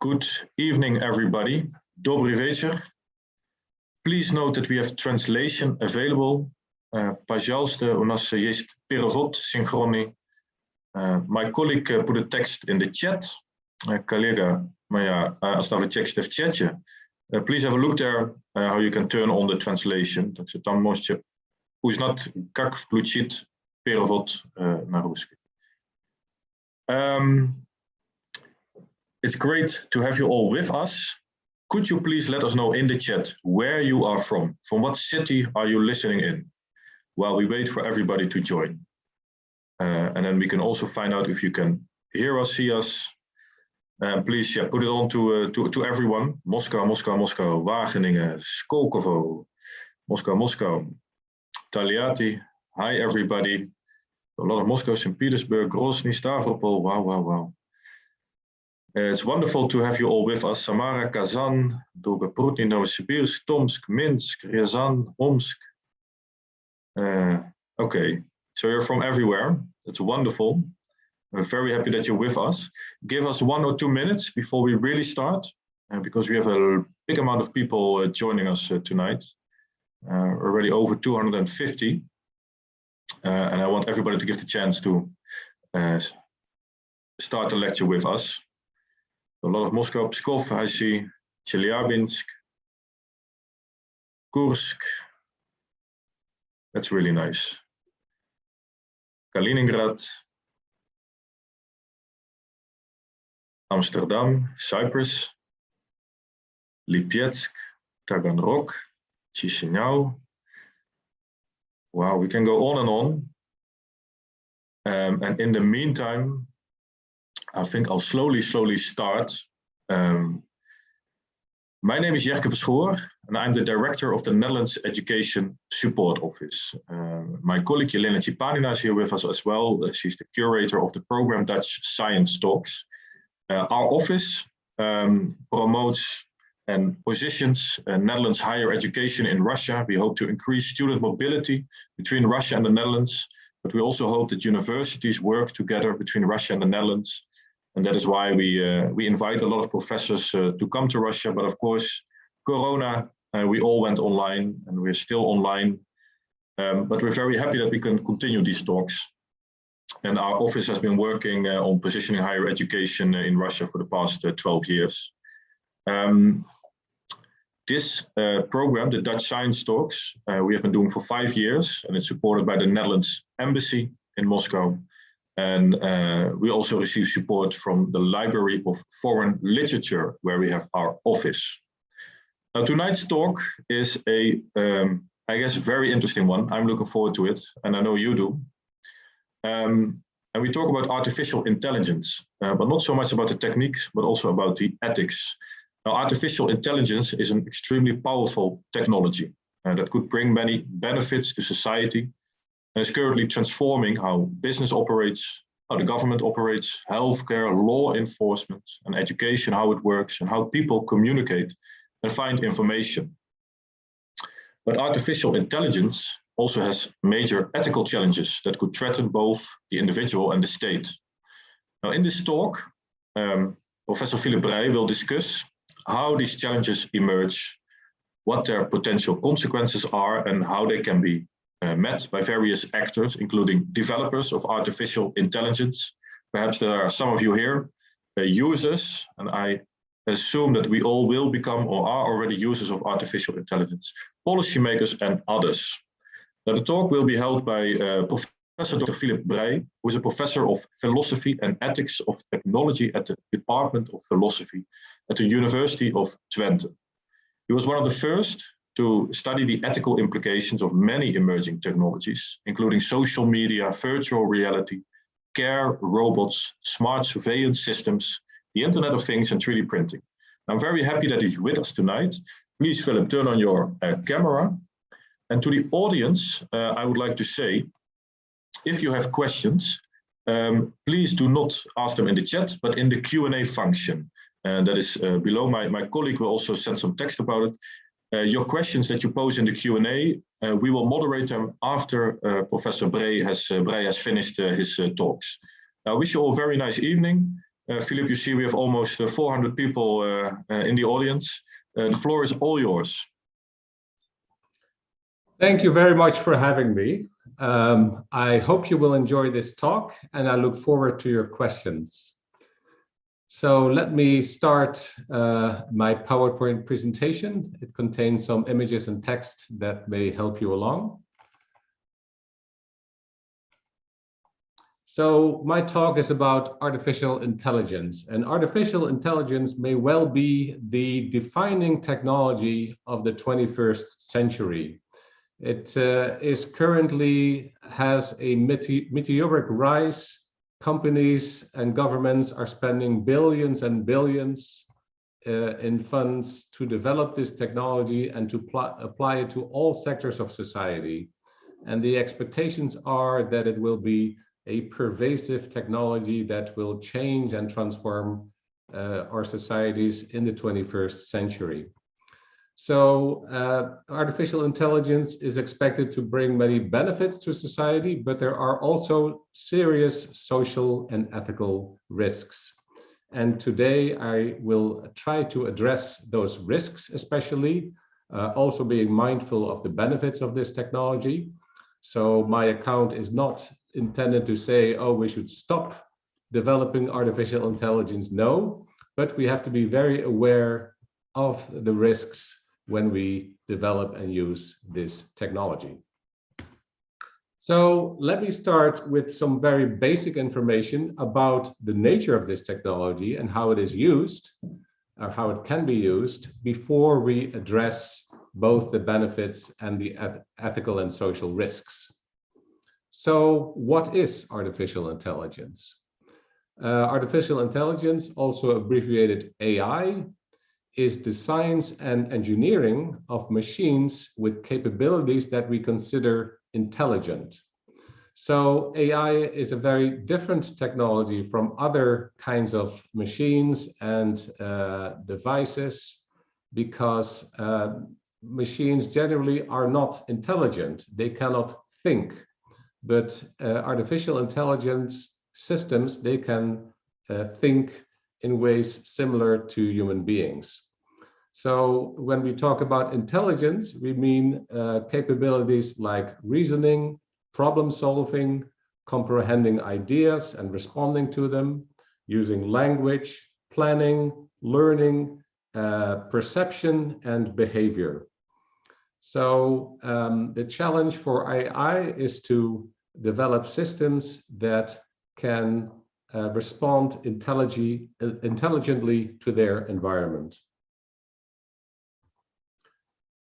Good evening, everybody. Dobry večer. Please note that we have translation available. Пожалуйста, у нас есть перевод синхронный. My colleague put a text in the chat. Collega моя оставила текст в чате. Please have a look there how you can turn on the translation. Так что там можете узнать, как включить перевод на русский. It's great to have you all with us. Could you please let us know in the chat where you are from? From what city are you listening in? While we wait for everybody to join. And then we can also find out if you can hear us, see us. Please put it on to everyone. Moscow, Moscow, Moscow, Wageningen, Skolkovo, Moscow, Moscow, Taliati. Hi, everybody. A lot of Moscow, St. Petersburg, Grozny, Stavropol. Wow, wow, wow. It's wonderful to have you all with us. Samara, Kazan, Dolgoprudny, Novosibirsk, Tomsk, Minsk, Ryazan, Omsk. Okay, so you're from everywhere. That's wonderful. We're very happy that you're with us. Give us 1 or 2 minutes before we really start, because we have a big amount of people joining us tonight. Already over 250. And I want everybody to give the chance to start the lecture with us. A lot of Moscow, Pskov, I see, Chelyabinsk, Kursk. That's really nice. Kaliningrad, Amsterdam, Cyprus, Lipetsk, Taganrog, Chisinau. Wow, we can go on and on. And in the meantime, I think I'll slowly start. My name is Jerke Verschoor, and I'm the director of the Netherlands Education Support Office. My colleague Jelena Cipanina is here with us as well. She's the curator of the program Dutch Science Talks. Our office promotes and positions Netherlands higher education in Russia. We hope to increase student mobility between Russia and the Netherlands, but we also hope that universities work together between Russia and the Netherlands. And that is why we invite a lot of professors to come to Russia. But of course, Corona, we all went online and we're still online. But we're very happy that we can continue these talks. And our office has been working on positioning higher education in Russia for the past 12 years. This program, the Dutch Science Talks, we have been doing for 5 years, and it's supported by the Netherlands Embassy in Moscow. And we also receive support from the Library of Foreign Literature, where we have our office. Now, tonight's talk is a, I guess, very interesting one. I'm looking forward to it, and I know you do. And we talk about artificial intelligence, but not so much about the techniques, but also about the ethics. Now, artificial intelligence is an extremely powerful technology that could bring many benefits to society. And is currently transforming how business operates, how the government operates, healthcare, law enforcement, and education, how it works, and how people communicate and find information. But artificial intelligence also has major ethical challenges that could threaten both the individual and the state. Now, in this talk, Professor Brey will discuss how these challenges emerge, what their potential consequences are, and how they can be met by various actors, including developers of artificial intelligence. Perhaps there are some of you here, users, and I assume that we all will become or are already users of artificial intelligence, policymakers and others. Now, the talk will be held by Professor Dr. Brey, who is a professor of philosophy and ethics of technology at the Department of Philosophy at the University of Twente. He was one of the first to study the ethical implications of many emerging technologies, including social media, virtual reality, care, robots, smart surveillance systems, the Internet of Things, and 3D printing. I'm very happy that he's with us tonight. Please, Philip, turn on your camera. And to the audience, I would like to say, if you have questions, please do not ask them in the chat, but in the Q&A function. And that is below. My colleague will also send some text about it. Your questions that you pose in the Q&A, we will moderate them after Professor Brey has finished his talks. I wish you all a very nice evening. Philip, you see we have almost 400 people in the audience. The floor is all yours. Thank you very much for having me. I hope you will enjoy this talk, and I look forward to your questions. So let me start my PowerPoint presentation. It contains some images and text that may help you along. So my talk is about artificial intelligence, and artificial intelligence may well be the defining technology of the 21st century. It is currently has a meteoric rise. Companies and governments are spending billions and billions in funds to develop this technology and to apply it to all sectors of society. And the expectations are that it will be a pervasive technology that will change and transform our societies in the 21st century. So artificial intelligence is expected to bring many benefits to society, but there are also serious social and ethical risks. And today I will try to address those risks, especially also being mindful of the benefits of this technology. So my account is not intended to say, oh, we should stop developing artificial intelligence. No, but we have to be very aware of the risks when we develop and use this technology. So let me start with some very basic information about the nature of this technology and how it is used, or how it can be used, before we address both the benefits and the ethical and social risks. So what is artificial intelligence? Artificial intelligence, also abbreviated AI, is the science and engineering of machines with capabilities that we consider intelligent. So AI is a very different technology from other kinds of machines and devices, because machines generally are not intelligent. They cannot think, but artificial intelligence systems, they can think in ways similar to human beings. So when we talk about intelligence, we mean capabilities like reasoning, problem solving, comprehending ideas and responding to them, using language, planning, learning, perception, and behavior. So the challenge for AI is to develop systems that can respond intelligently to their environment.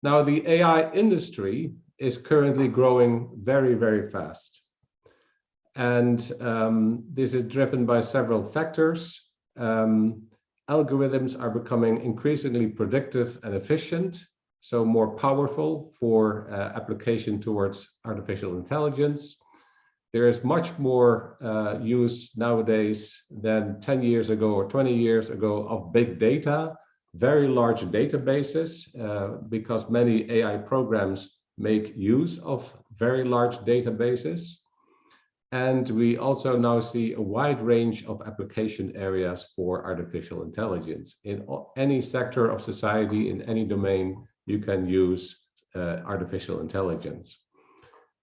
Now, the AI industry is currently growing very, very fast. And this is driven by several factors. Algorithms are becoming increasingly predictive and efficient, so more powerful for application towards artificial intelligence. There is much more use nowadays than 10 years ago or 20 years ago of big data, very large databases, because many AI programs make use of very large databases. And we also now see a wide range of application areas for artificial intelligence. In any sector of society, in any domain, you can use artificial intelligence.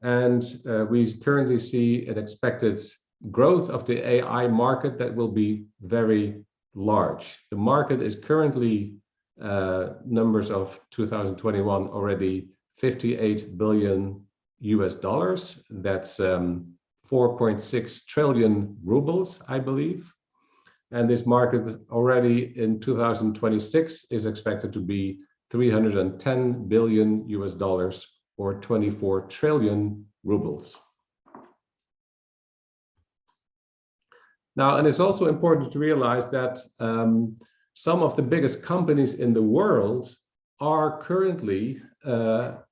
And we currently see an expected growth of the AI market that will be very large. The market is currently, numbers of 2021, already $58 billion US. That's 4.6 trillion rubles, I believe. And this market already in 2026 is expected to be $310 billion US, or 24 trillion rubles. Now, and it's also important to realize that some of the biggest companies in the world are currently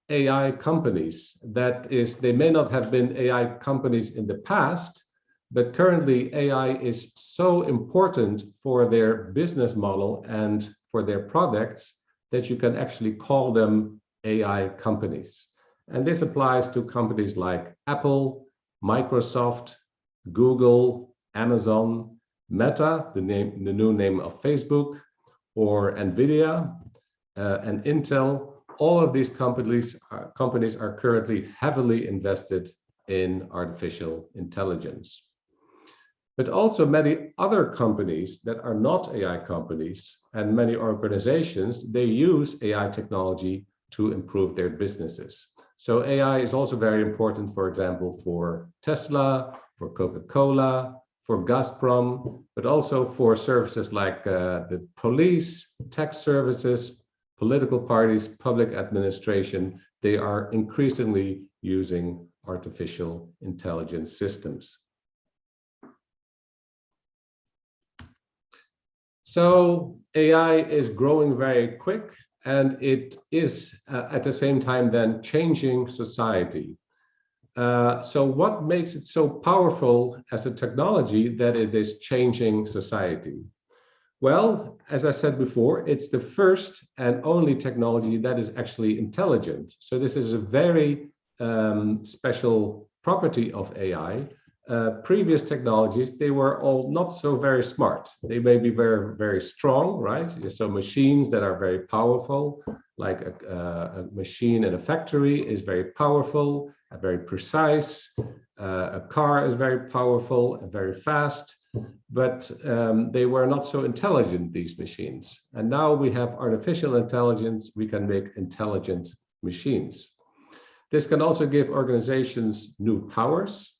AI companies. That is, they may not have been AI companies in the past, but currently AI is so important for their business model and for their products that you can actually call them AI companies. And this applies to companies like Apple, Microsoft, Google, Amazon, Meta, the new name of Facebook, or Nvidia and Intel. All of these companies are currently heavily invested in artificial intelligence. But also many other companies that are not AI companies and many organizations, they use AI technology to improve their businesses. So AI is also very important, for example, for Tesla, for Coca-Cola, for Gazprom, but also for services like the police, tech services, political parties, public administration. They are increasingly using artificial intelligence systems. So AI is growing very quick, and it is at the same time then changing society. So what makes it so powerful as a technology that it is changing society? Well, as I said before, it's the first and only technology that is actually intelligent. So this is a very special property of AI. Previous technologies, they were all not so very smart. They may be very, very strong, right? So machines that are very powerful, like a machine in a factory is very powerful, very precise. A car is very powerful and very fast, but they were not so intelligent, these machines. And now we have artificial intelligence. We can make intelligent machines. This can also give organizations new powers.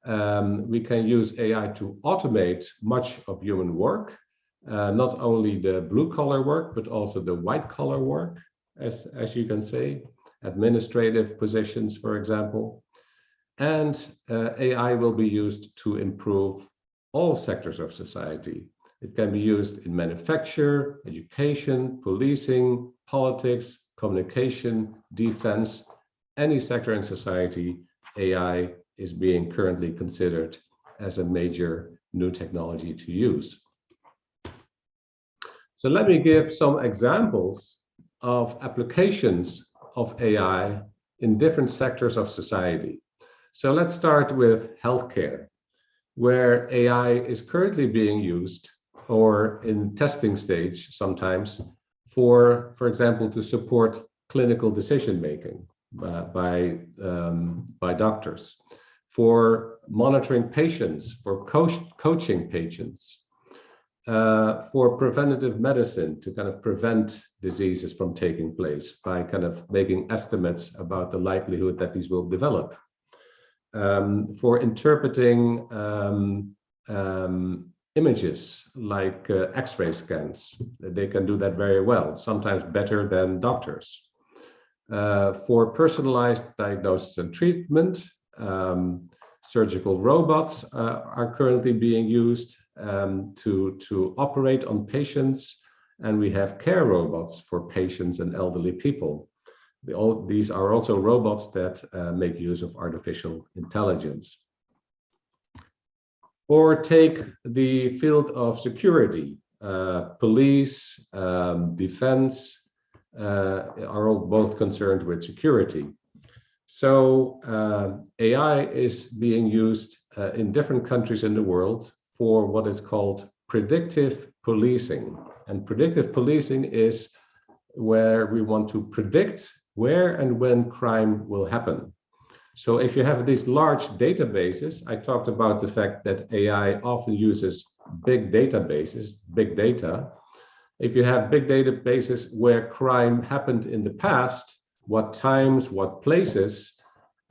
We can use AI to automate much of human work, not only the blue-collar work, but also the white-collar work, as you can say, administrative positions, for example. And AI will be used to improve all sectors of society. It can be used in manufacture, education, policing, politics, communication, defense, any sector in society. AI is being currently considered as a major new technology to use. So let me give some examples of applications of AI in different sectors of society. So let's start with healthcare, where AI is currently being used or in testing stage sometimes for example, to support clinical decision-making by doctors, for monitoring patients, for coaching patients, for preventative medicine to kind of prevent diseases from taking place by kind of making estimates about the likelihood that these will develop, for interpreting images like X-ray scans. They can do that very well, sometimes better than doctors. For personalized diagnosis and treatment, surgical robots are currently being used to operate on patients, and we have care robots for patients and elderly people. These are also robots that make use of artificial intelligence. Or take the field of security, police, defense are all both concerned with security. So AI is being used in different countries in the world for what is called predictive policing. And predictive policing is where we want to predict where and when crime will happen. So if you have these large databases, I talked about the fact that AI often uses big databases, big data. If you have big databases where crime happened in the past, what times, what places,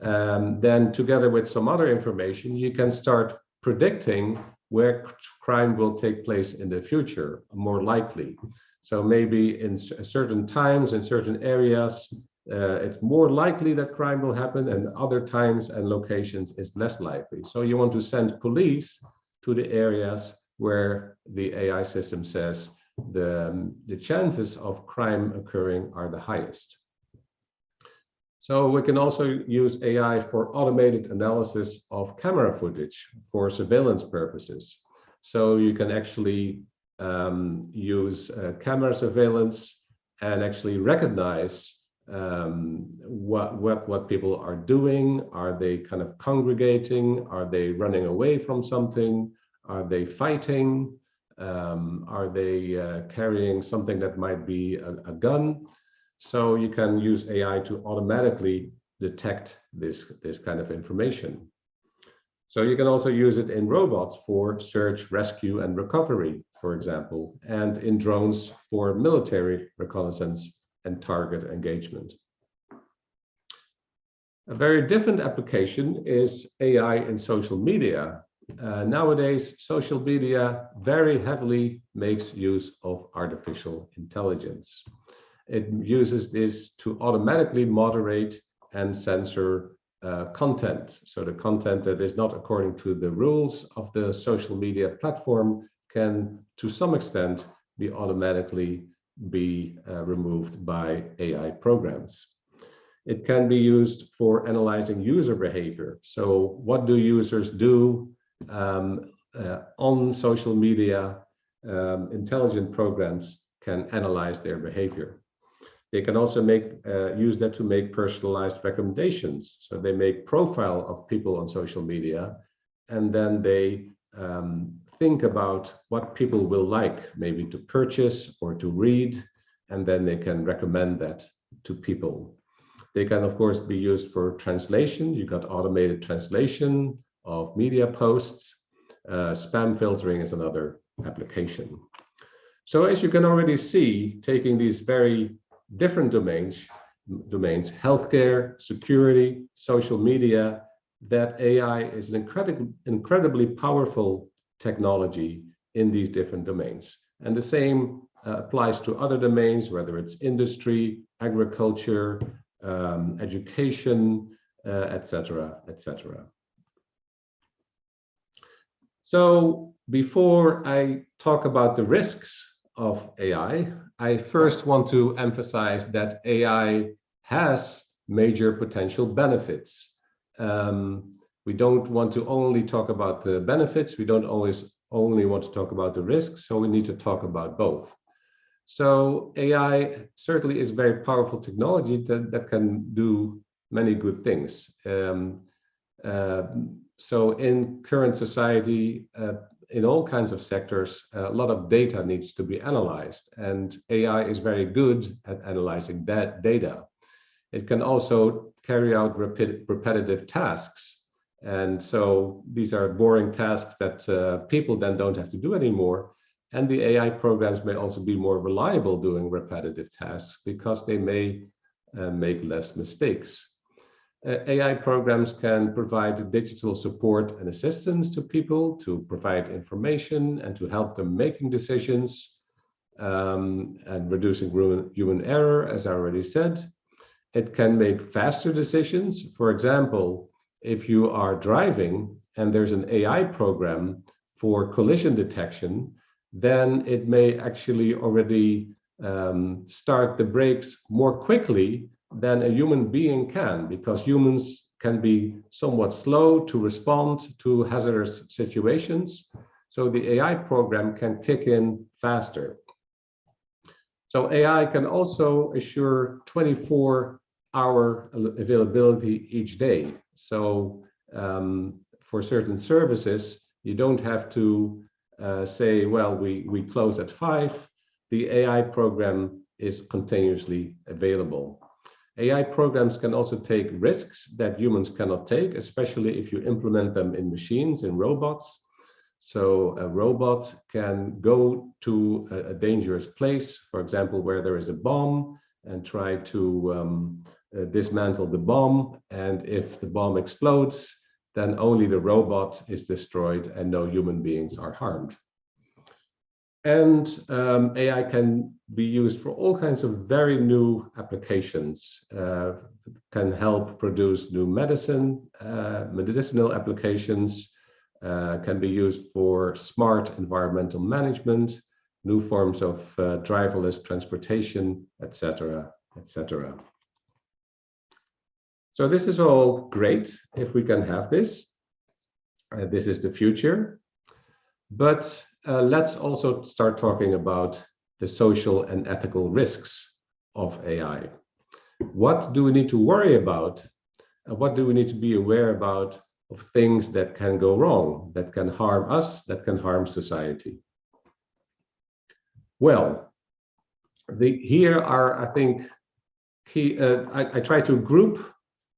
then together with some other information, you can start predicting where crime will take place in the future, more likely. So maybe in certain times, in certain areas, it's more likely that crime will happen, and other times and locations is less likely. So you want to send police to the areas where the AI system says the chances of crime occurring are the highest. So we can also use AI for automated analysis of camera footage for surveillance purposes. So you can actually use camera surveillance and actually recognize what people are doing. Are they kind of congregating? Are they running away from something? Are they fighting? Are they carrying something that might be a gun? So you can use AI to automatically detect this kind of information. So you can also use it in robots for search, rescue, and recovery, for example, and in drones for military reconnaissance and target engagement. A very different application is AI in social media. Nowadays, social media very heavily makes use of artificial intelligence. It uses this to automatically moderate and censor content. So the content that is not according to the rules of the social media platform can, to some extent, be automatically removed by AI programs. It can be used for analyzing user behavior. So what do users do on social media? Intelligent programs can analyze their behavior. They can also use that to make personalized recommendations. So they make profile of people on social media, and then they think about what people will like, maybe to purchase or to read, and then they can recommend that to people. They can, of course, be used for translation. You got automated translation of media posts. Spam filtering is another application. So as you can already see, taking these very different domains, healthcare, security, social media, that AI is an incredibly powerful technology in these different domains. And the same applies to other domains, whether it's industry, agriculture, education, etc., etc. So before I talk about the risks of AI, I first want to emphasize that AI has major potential benefits. We don't want to only talk about the benefits. We don't always only want to talk about the risks. So we need to talk about both. So AI certainly is very powerful technology that can do many good things. So in current society, in all kinds of sectors, a lot of data needs to be analyzed, and AI is very good at analyzing that data. It can also carry out repetitive tasks. And so these are boring tasks that people then don't have to do anymore. And the AI programs may also be more reliable doing repetitive tasks because they may make less mistakes. AI programs can provide digital support and assistance to people to provide information and to help them making decisions and reducing human error, as I already said. It can make faster decisions. For example, if you are driving and there's an AI program for collision detection, then it may actually already start the brakes more quickly than a human being can, because humans can be somewhat slow to respond to hazardous situations. So the AI program can kick in faster. So AI can also assure 24-hour availability each day. So for certain services, you don't have to say, well, we close at 5. The AI program is continuously available. AI programs can also take risks that humans cannot take, especially if you implement them in machines, in robots. So a robot can go to a dangerous place, for example, where there is a bomb, and try to dismantle the bomb. And if the bomb explodes, then only the robot is destroyed and no human beings are harmed. And AI can be used for all kinds of very new applications. Can help produce new medicinal applications, can be used for smart environmental management, new forms of driverless transportation, etc., etc. So this is all great if we can have this. This is the future. But let's also start talking about the social and ethical risks of AI. What do we need to worry about? What do we need to be aware about of things that can go wrong, that can harm us, that can harm society. Well, here are, I think, key. I try to group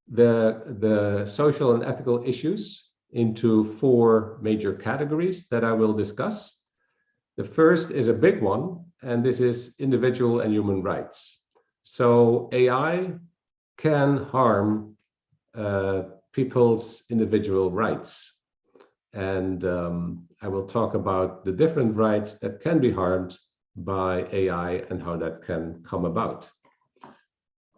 the social and ethical issues into 4 major categories that I will discuss. The first is a big one, and this is individual and human rights. So AI can harm people's individual rights. And I will talk about the different rights that can be harmed by AI and how that can come about.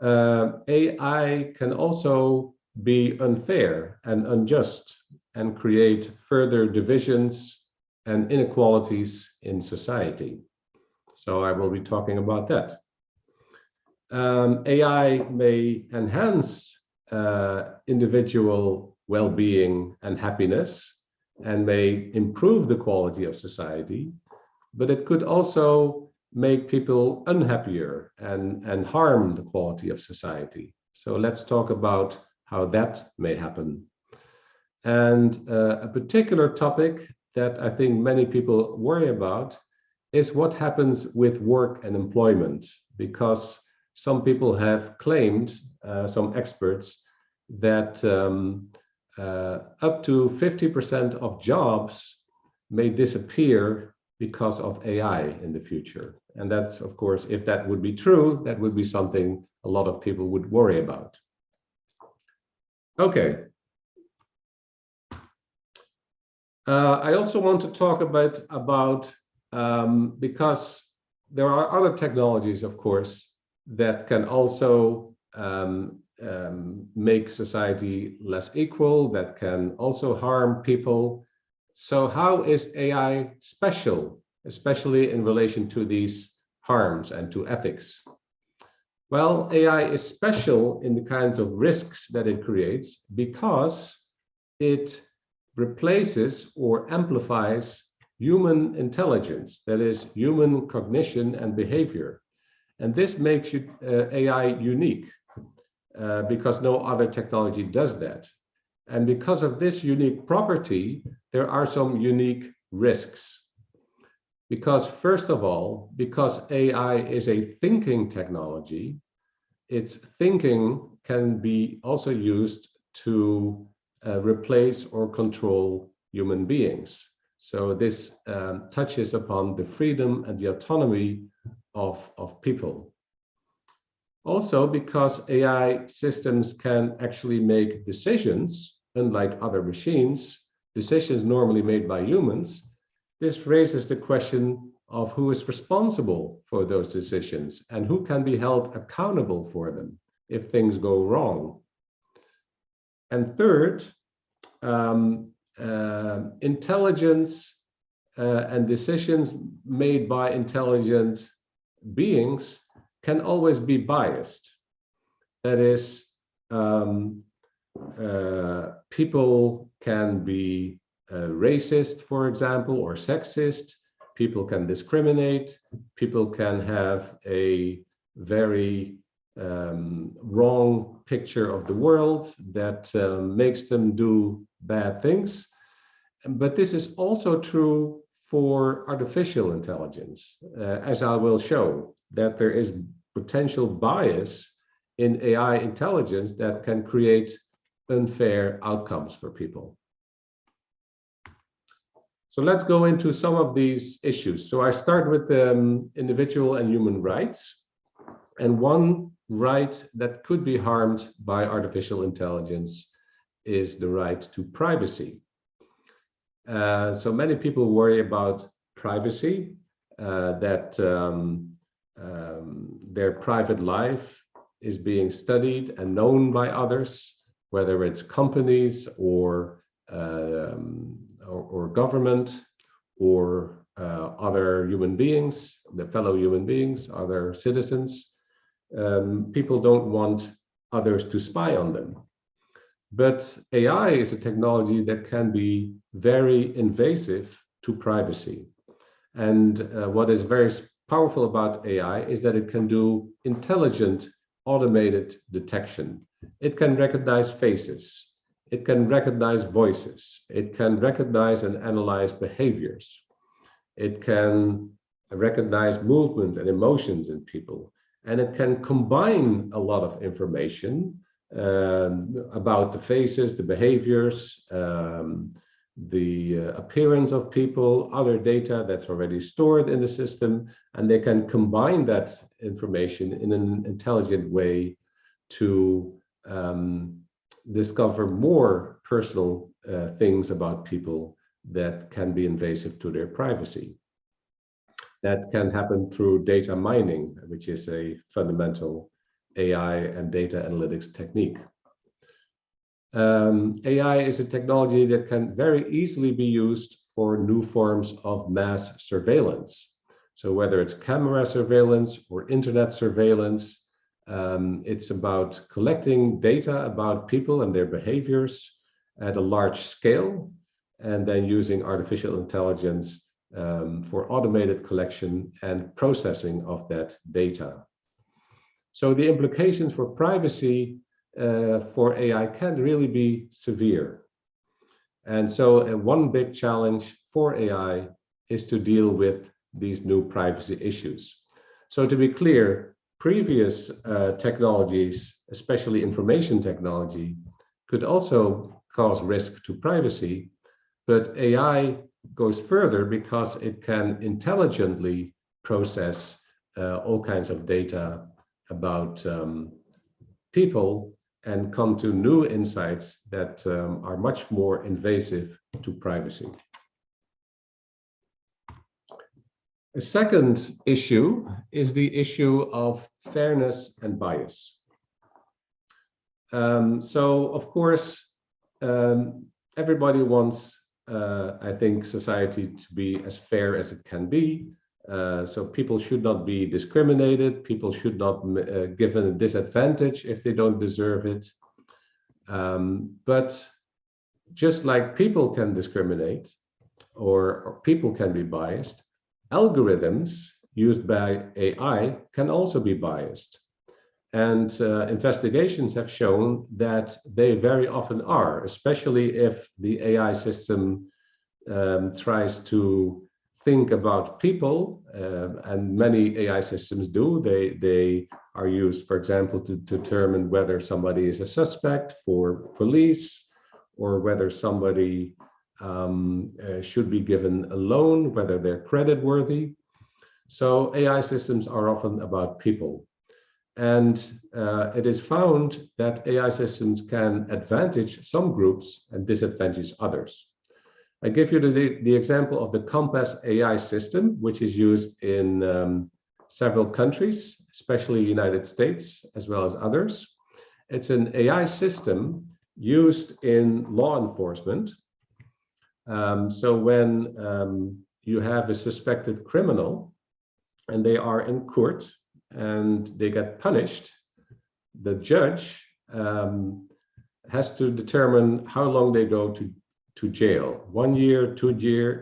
AI can also be unfair and unjust and create further divisions and inequalities in society. So I will be talking about that. AI may enhance individual well-being and happiness and may improve the quality of society, but it could also make people unhappier and harm the quality of society. So let's talk about how that may happen. And a particular topic that I think many people worry about is what happens with work and employment, because some people have claimed, some experts, that up to 50% of jobs may disappear because of AI in the future. And that's, of course, if that would be true, that would be something a lot of people would worry about. Okay. I also want to talk about because there are other technologies, of course, that can also make society less equal, that can also harm people. So how is AI special, especially in relation to these harms and to ethics? Well, AI is special in the kinds of risks that it creates because it replaces or amplifies human intelligence, that is, human cognition and behavior. And this makes AI unique because no other technology does that. And because of this unique property, there are some unique risks. Because first of all, because AI is a thinking technology, its thinking can be also used to replace or control human beings. So this touches upon the freedom and the autonomy of people. Also, because AI systems can actually make decisions, unlike other machines, decisions normally made by humans, this raises the question of who is responsible for those decisions and who can be held accountable for them if things go wrong. And third, intelligence and decisions made by intelligent beings can always be biased. That is, people can be racist, for example, or sexist. People can discriminate. People can have a very wrong picture of the world that makes them do bad things. But this is also true for artificial intelligence, as I will show, that there is potential bias in AI intelligence that can create unfair outcomes for people. So let's go into some of these issues. So I start with individual and human rights. And one right that could be harmed by artificial intelligence is the right to privacy. So many people worry about privacy, that their private life is being studied and known by others, whether it's companies or government or other human beings, the fellow human beings, other citizens. People don't want others to spy on them. But AI is a technology that can be very invasive to privacy. And what is very powerful about AI is that it can do intelligent automated detection. It can recognize faces. It can recognize voices. It can recognize and analyze behaviors. It can recognize movement and emotions in people. And it can combine a lot of information about the faces, the behaviors, the appearance of people, other data that's already stored in the system, and they can combine that information in an intelligent way to discover more personal things about people that can be invasive to their privacy. That can happen through data mining, which is a fundamental AI and data analytics technique. AI is a technology that can very easily be used for new forms of mass surveillance. So whether it's camera surveillance or internet surveillance, it's about collecting data about people and their behaviors at a large scale, and then using artificial intelligence for automated collection and processing of that data. So the implications for privacy for AI can really be severe. And so one big challenge for AI is to deal with these new privacy issues. So to be clear, previous technologies, especially information technology, could also cause risk to privacy, but AI goes further because it can intelligently process all kinds of data about people and come to new insights that are much more invasive to privacy. A second issue is the issue of fairness and bias. So, of course, everybody wants, I think, society to be as fair as it can be. So people should not be discriminated. People should not given a disadvantage if they don't deserve it. But just like people can discriminate or people can be biased, algorithms used by AI can also be biased. And investigations have shown that they very often are, especially if the AI system tries to think about people, and many AI systems do. They are used, for example, to determine whether somebody is a suspect for police, or whether somebody should be given a loan, whether they're creditworthy. So AI systems are often about people. And it is found that AI systems can advantage some groups and disadvantage others. I give you the example of the Compass AI system, which is used in several countries, especially the United States, as well as others. It's an AI system used in law enforcement. So when you have a suspected criminal and they are in court and they get punished, the judge has to determine how long they go to jail, 1 year, 2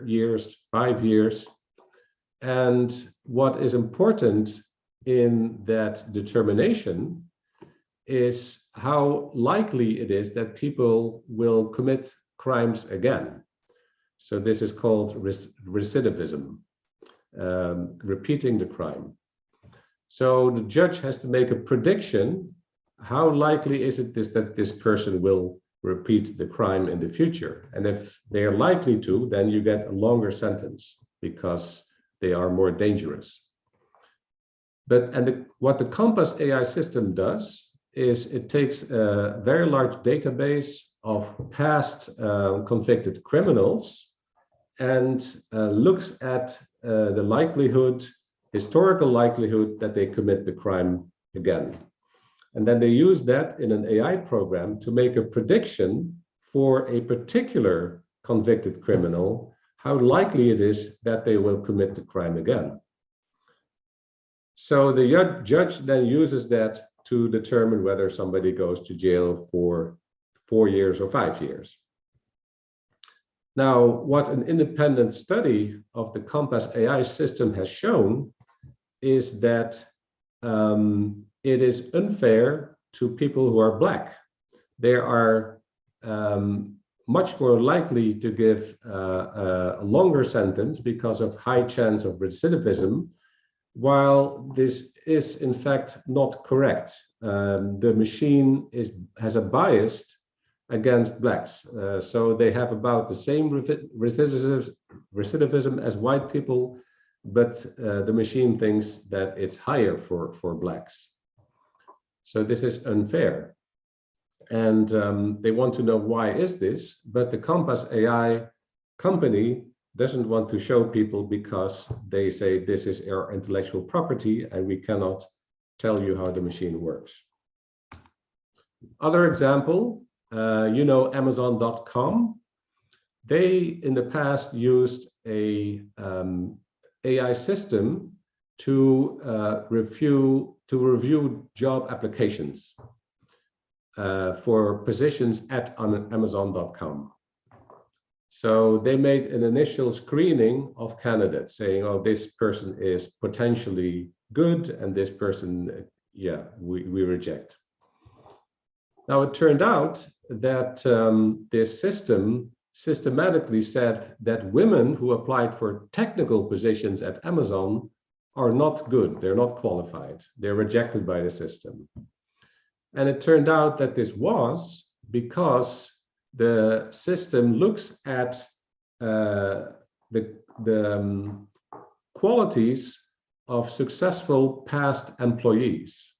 years, 5 years. And what is important in that determination is how likely it is that people will commit crimes again. So this is called recidivism, repeating the crime. So the judge has to make a prediction. How likely is it that this person will repeat the crime in the future? And if they are likely to, then you get a longer sentence because they are more dangerous. What the Compass AI system does is it takes a very large database of past convicted criminals and looks at the likelihood, historical likelihood, that they commit the crime again. And then they use that in an AI program to make a prediction for a particular convicted criminal, how likely it is that they will commit the crime again. So the judge then uses that to determine whether somebody goes to jail for 4 years or 5 years. Now, what an independent study of the Compass AI system has shown is that it is unfair to people who are Black. There are much more likely to give a longer sentence because of high chance of recidivism, while this is in fact not correct. The machine has a bias against blacks. So they have about the same recidivism as white people, but the machine thinks that it's higher for blacks. So this is unfair. And they want to know why is this, but the Compass AI company doesn't want to show people because they say this is our intellectual property and we cannot tell you how the machine works. Other example, you know, Amazon.com. They in the past used a AI system to review job applications for positions at Amazon.com. So they made an initial screening of candidates saying, oh, this person is potentially good and this person, yeah, we reject. Now, it turned out that this system systematically said that women who applied for technical positions at Amazon are not good, they're not qualified, they're rejected by the system. And it turned out that this was because the system looks at the qualities of successful past employees.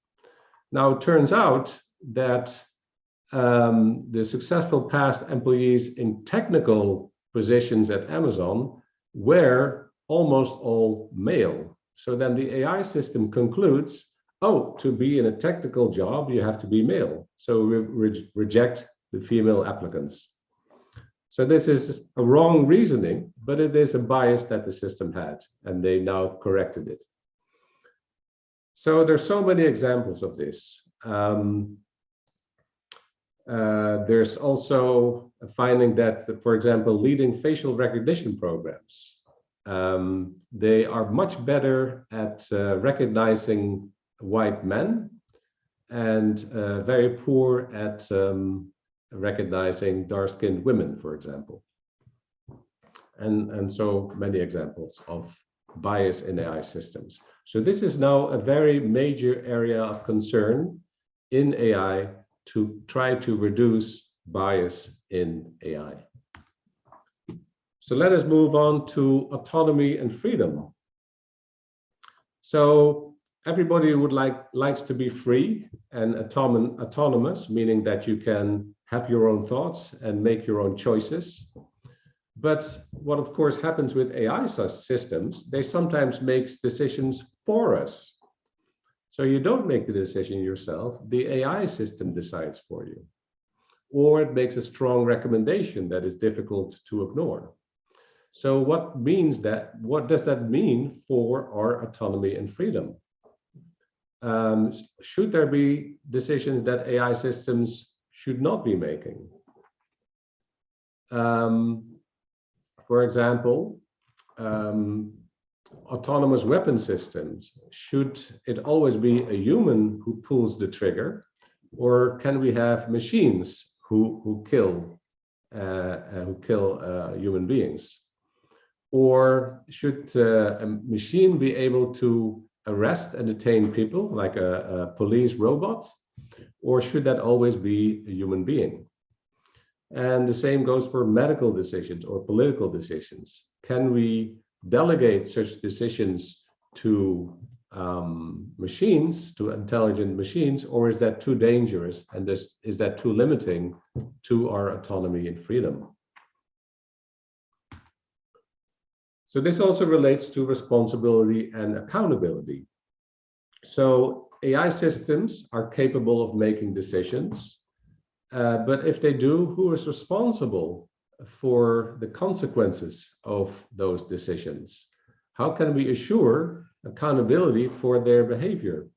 Now, it turns out that the successful past employees in technical positions at Amazon were almost all male. So then the AI system concludes, oh, to be in a technical job, you have to be male. So we reject the female applicants. So this is a wrong reasoning, but it is a bias that the system had, and they now corrected it. So there's so many examples of this. There's also a finding that, for example, leading facial recognition programs, they are much better at recognizing white men and very poor at recognizing dark-skinned women, for example. And so many examples of bias in AI systems. So this is now a very major area of concern in AI to try to reduce bias in AI. So let us move on to autonomy and freedom. So everybody would likes to be free and autonomous, meaning that you can have your own thoughts and make your own choices. But what of course happens with AI systems, they sometimes make decisions for us. So you don't make the decision yourself, the AI system decides for you. Or it makes a strong recommendation that is difficult to ignore. So what does that mean for our autonomy and freedom? Should there be decisions that AI systems should not be making? For example, autonomous weapon systems, should it always be a human who pulls the trigger, or can we have machines who kill human beings? Or should a machine be able to arrest and detain people like a police robot, or should that always be a human being? And the same goes for medical decisions or political decisions. Can we delegate such decisions to machines, to intelligent machines, or is that too dangerous and is that too limiting to our autonomy and freedom? So this also relates to responsibility and accountability. So AI systems are capable of making decisions, but if they do, who is responsible for the consequences of those decisions? How can we assure accountability for their behavior?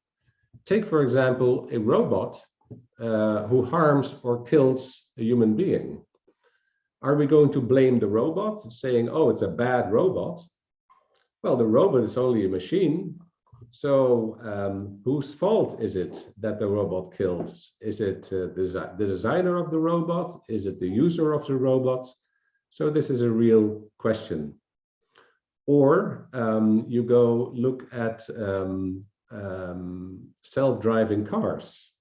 Take, for example, a robot who harms or kills a human being. Are we going to blame the robot, saying, oh, it's a bad robot? Well, the robot is only a machine. So whose fault is it that the robot kills? Is it the designer of the robot? Is it the user of the robot? So this is a real question. Or you go look at self-driving cars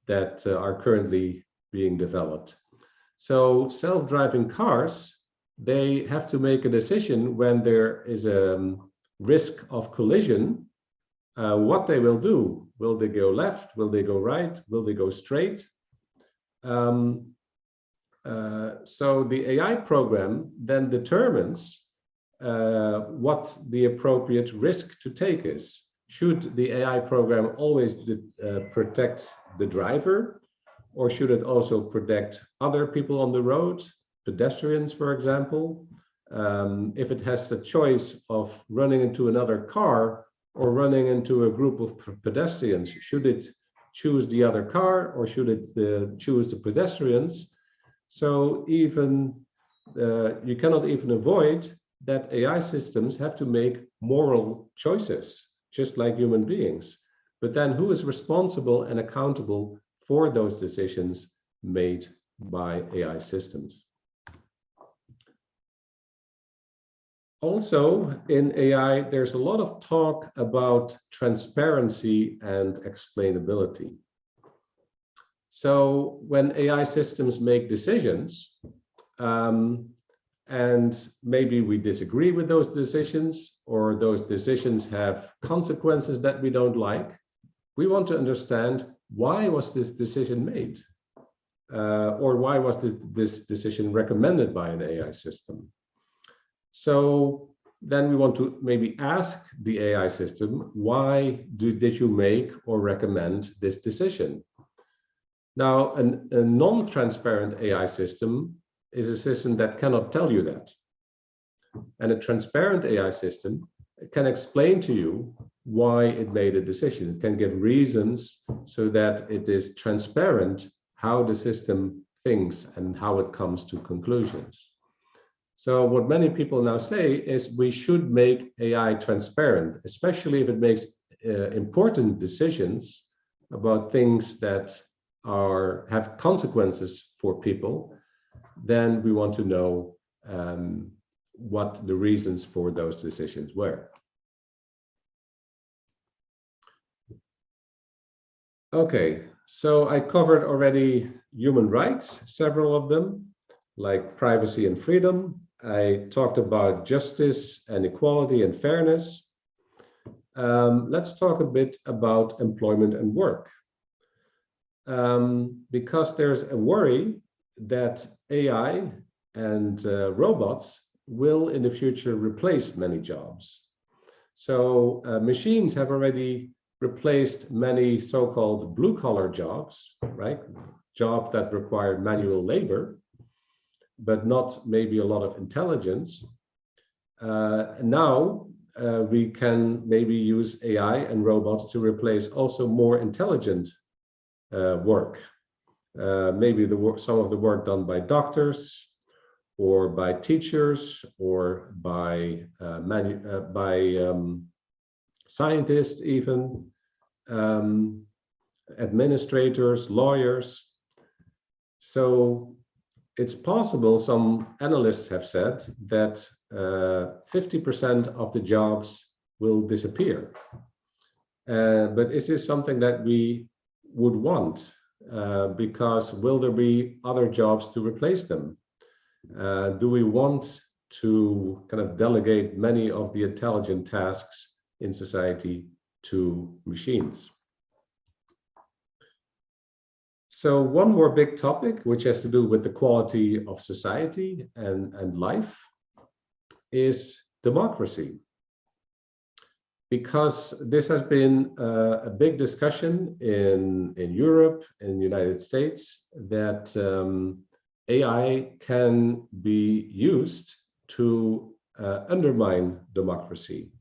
that are currently being developed. So self-driving cars, they have to make a decision when there is a risk of collision, what they will do. Will they go left? Will they go right? Will they go straight? So the AI program then determines what the appropriate risk to take is. Should the AI program always protect the driver, or should it also protect other people on the road, pedestrians, for example? If it has the choice of running into another car or running into a group of pedestrians, should it choose the other car or should it choose the pedestrians? So even you cannot even avoid that AI systems have to make moral choices, just like human beings. But then who is responsible and accountable for those decisions made by AI systems? Also, in AI, there's a lot of talk about transparency and explainability. So when AI systems make decisions, and maybe we disagree with those decisions, or those decisions have consequences that we don't like, we want to understand, why was this decision made? Or why was this decision recommended by an AI system? So then we want to maybe ask the AI system, why did you make or recommend this decision? Now, a non-transparent AI system is a system that cannot tell you that. And a transparent AI system can explain to you why it made a decision. It can give reasons so that it is transparent how the system thinks and how it comes to conclusions. So what many people now say is we should make AI transparent, especially if it makes important decisions about things that have consequences for people. Then we want to know what the reasons for those decisions were. Okay, so I covered already human rights, several of them, like privacy and freedom. I talked about justice and equality and fairness. Let's talk a bit about employment and work. Because there's a worry that AI and robots will in the future replace many jobs. So machines have already replaced many so-called blue-collar jobs, right? Jobs that require manual labor, but not maybe a lot of intelligence. Now we can maybe use AI and robots to replace also more intelligent work. Maybe some of the work done by doctors, or by teachers, or by scientists even, administrators, lawyers. So it's possible, some analysts have said, that 50% of the jobs will disappear. But is this something that we would want? Because will there be other jobs to replace them? Do we want to kind of delegate many of the intelligent tasks in society to machines? So one more big topic, which has to do with the quality of society and life, is democracy. Because this has been a big discussion in Europe, in the United States, that AI can be used to undermine democracy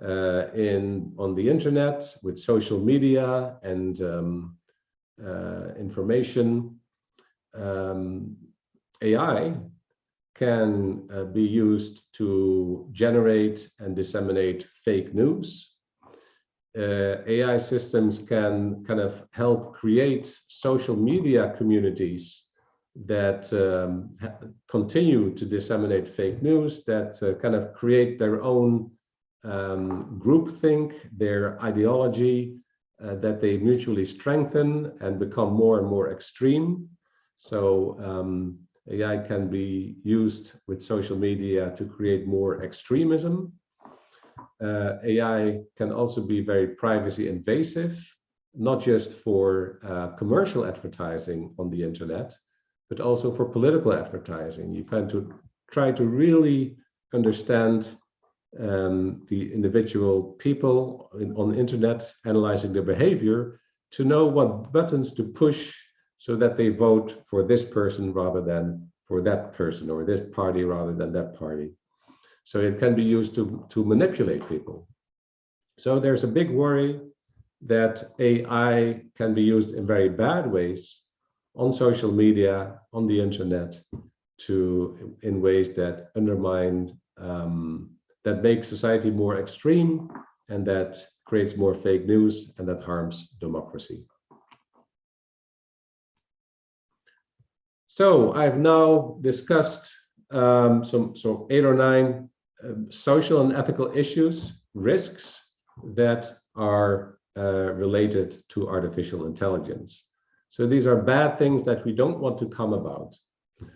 on the internet, with social media and information. AI can be used to generate and disseminate fake news. AI systems can kind of help create social media communities that continue to disseminate fake news, that kind of create their own groupthink, their ideology, that they mutually strengthen and become more and more extreme. So AI can be used with social media to create more extremism. AI can also be very privacy invasive, not just for commercial advertising on the internet, but also for political advertising. You can try to really understand the individual people on the internet, analyzing their behavior to know what buttons to push so that they vote for this person rather than for that person, or this party rather than that party. So it can be used to manipulate people. So there's a big worry that AI can be used in very bad ways on social media, on the internet, in ways that undermine, that make society more extreme, and that creates more fake news, and that harms democracy. So I've now discussed some 8 or 9 social and ethical issues, risks that are related to artificial intelligence. So these are bad things that we don't want to come about.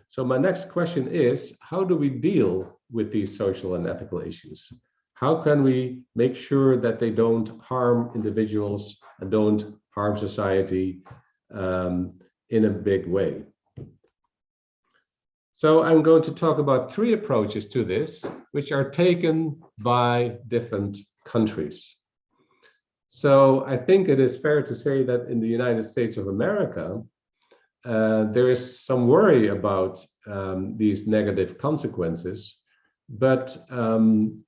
So my next question is, how do we deal with these social and ethical issues? How can we make sure that they don't harm individuals and don't harm society in a big way? So I'm going to talk about 3 approaches to this, which are taken by different countries. So I think it is fair to say that in the United States of America, there is some worry about these negative consequences. But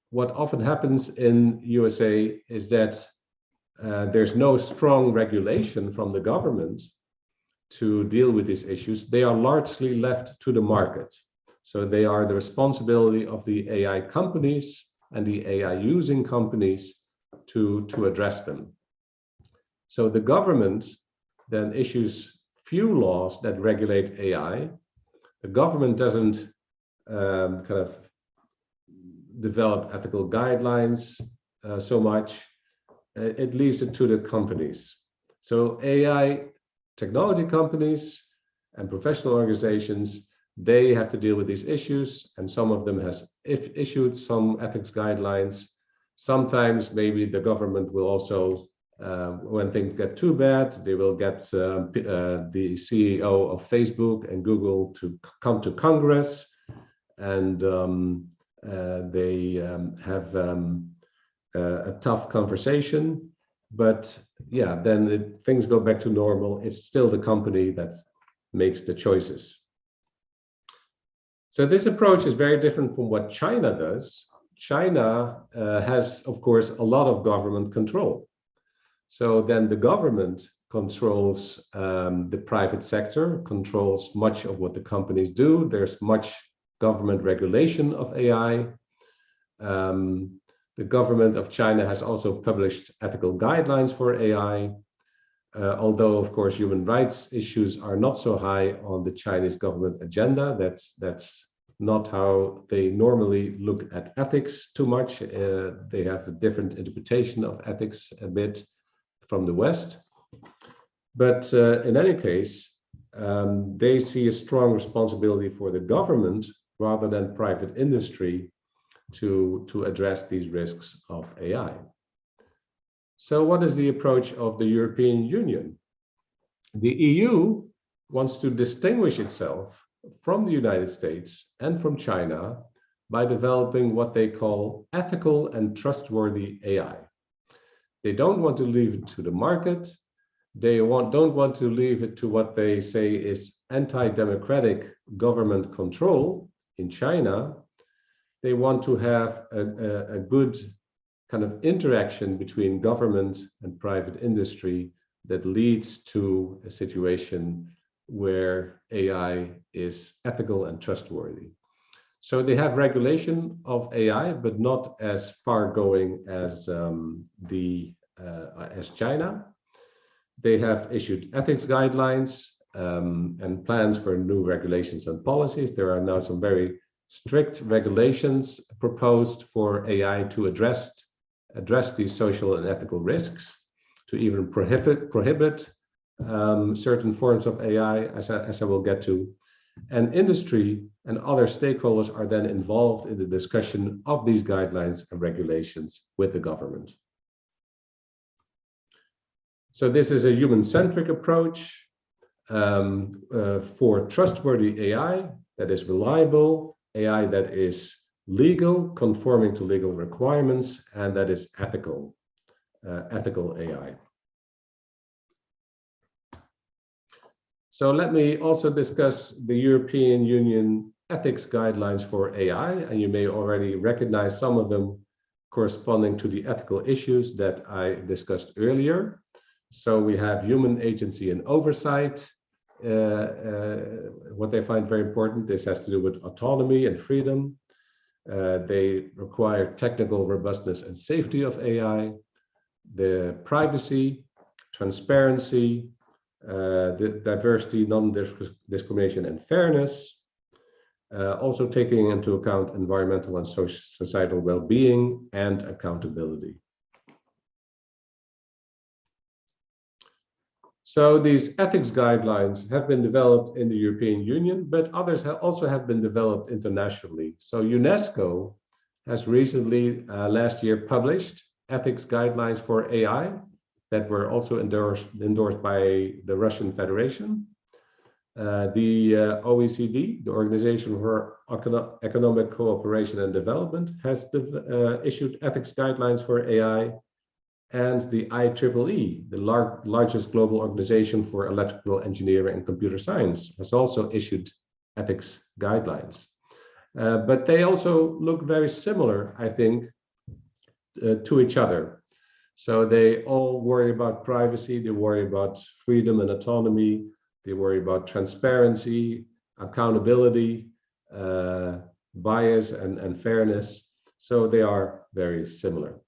what often happens in USA is that there's no strong regulation from the government to deal with these issues. They are largely left to the market. So they are the responsibility of the AI companies and the AI using companies to address them. So the government then issues few laws that regulate AI. The government doesn't kind of develop ethical guidelines so much. It leaves it to the companies. So AI technology companies and professional organizations, they have to deal with these issues, and some of them has issued some ethics guidelines. Sometimes maybe the government will also, when things get too bad, they will get the CEO of Facebook and Google to come to Congress, and they have a tough conversation. But yeah, then things go back to normal. It's still the company that makes the choices. So this approach is very different from what China does. China has, of course, a lot of government control. So then the government controls the private sector, controls much of what the companies do. There's much government regulation of AI. The government of China has also published ethical guidelines for AI, although, of course, human rights issues are not so high on the Chinese government agenda. That's not how they normally look at ethics too much. They have a different interpretation of ethics a bit from the West. But in any case, they see a strong responsibility for the government rather than private industry to address these risks of AI. So what is the approach of the European Union? The EU wants to distinguish itself from the United States and from China by developing what they call ethical and trustworthy AI. They don't want to leave it to the market. They don't want to leave it to what they say is anti-democratic government control in China. They want to have a good kind of interaction between government and private industry that leads to a situation where AI is ethical and trustworthy. So they have regulation of AI, but not as far going as the as China. They have issued ethics guidelines and plans for new regulations and policies. There are now some very strict regulations proposed for AI to address these social and ethical risks, to even prohibit certain forms of AI, as I will get to. And industry and other stakeholders are then involved in the discussion of these guidelines and regulations with the government. So this is a human-centric approach for trustworthy AI that is reliable, AI that is legal, conforming to legal requirements, and that is ethical AI. So let me also discuss the European Union ethics guidelines for AI, and you may already recognize some of them corresponding to the ethical issues that I discussed earlier. So we have human agency and oversight. What they find very important, this has to do with autonomy and freedom. They require technical robustness and safety of AI, the privacy, transparency, the diversity, non-discrimination, and fairness, also taking into account environmental and societal well-being and accountability. So these ethics guidelines have been developed in the European Union, but others also have been developed internationally. So UNESCO has recently, last year, published ethics guidelines for AI that were also endorsed by the Russian Federation. The OECD, the Organization for Economic Cooperation and Development, has issued ethics guidelines for AI. And the IEEE, the largest global organization for electrical engineering and computer science, has also issued ethics guidelines. But they also look very similar, I think, to each other. So they all worry about privacy, they worry about freedom and autonomy, they worry about transparency, accountability, bias, and fairness. So they are very similar.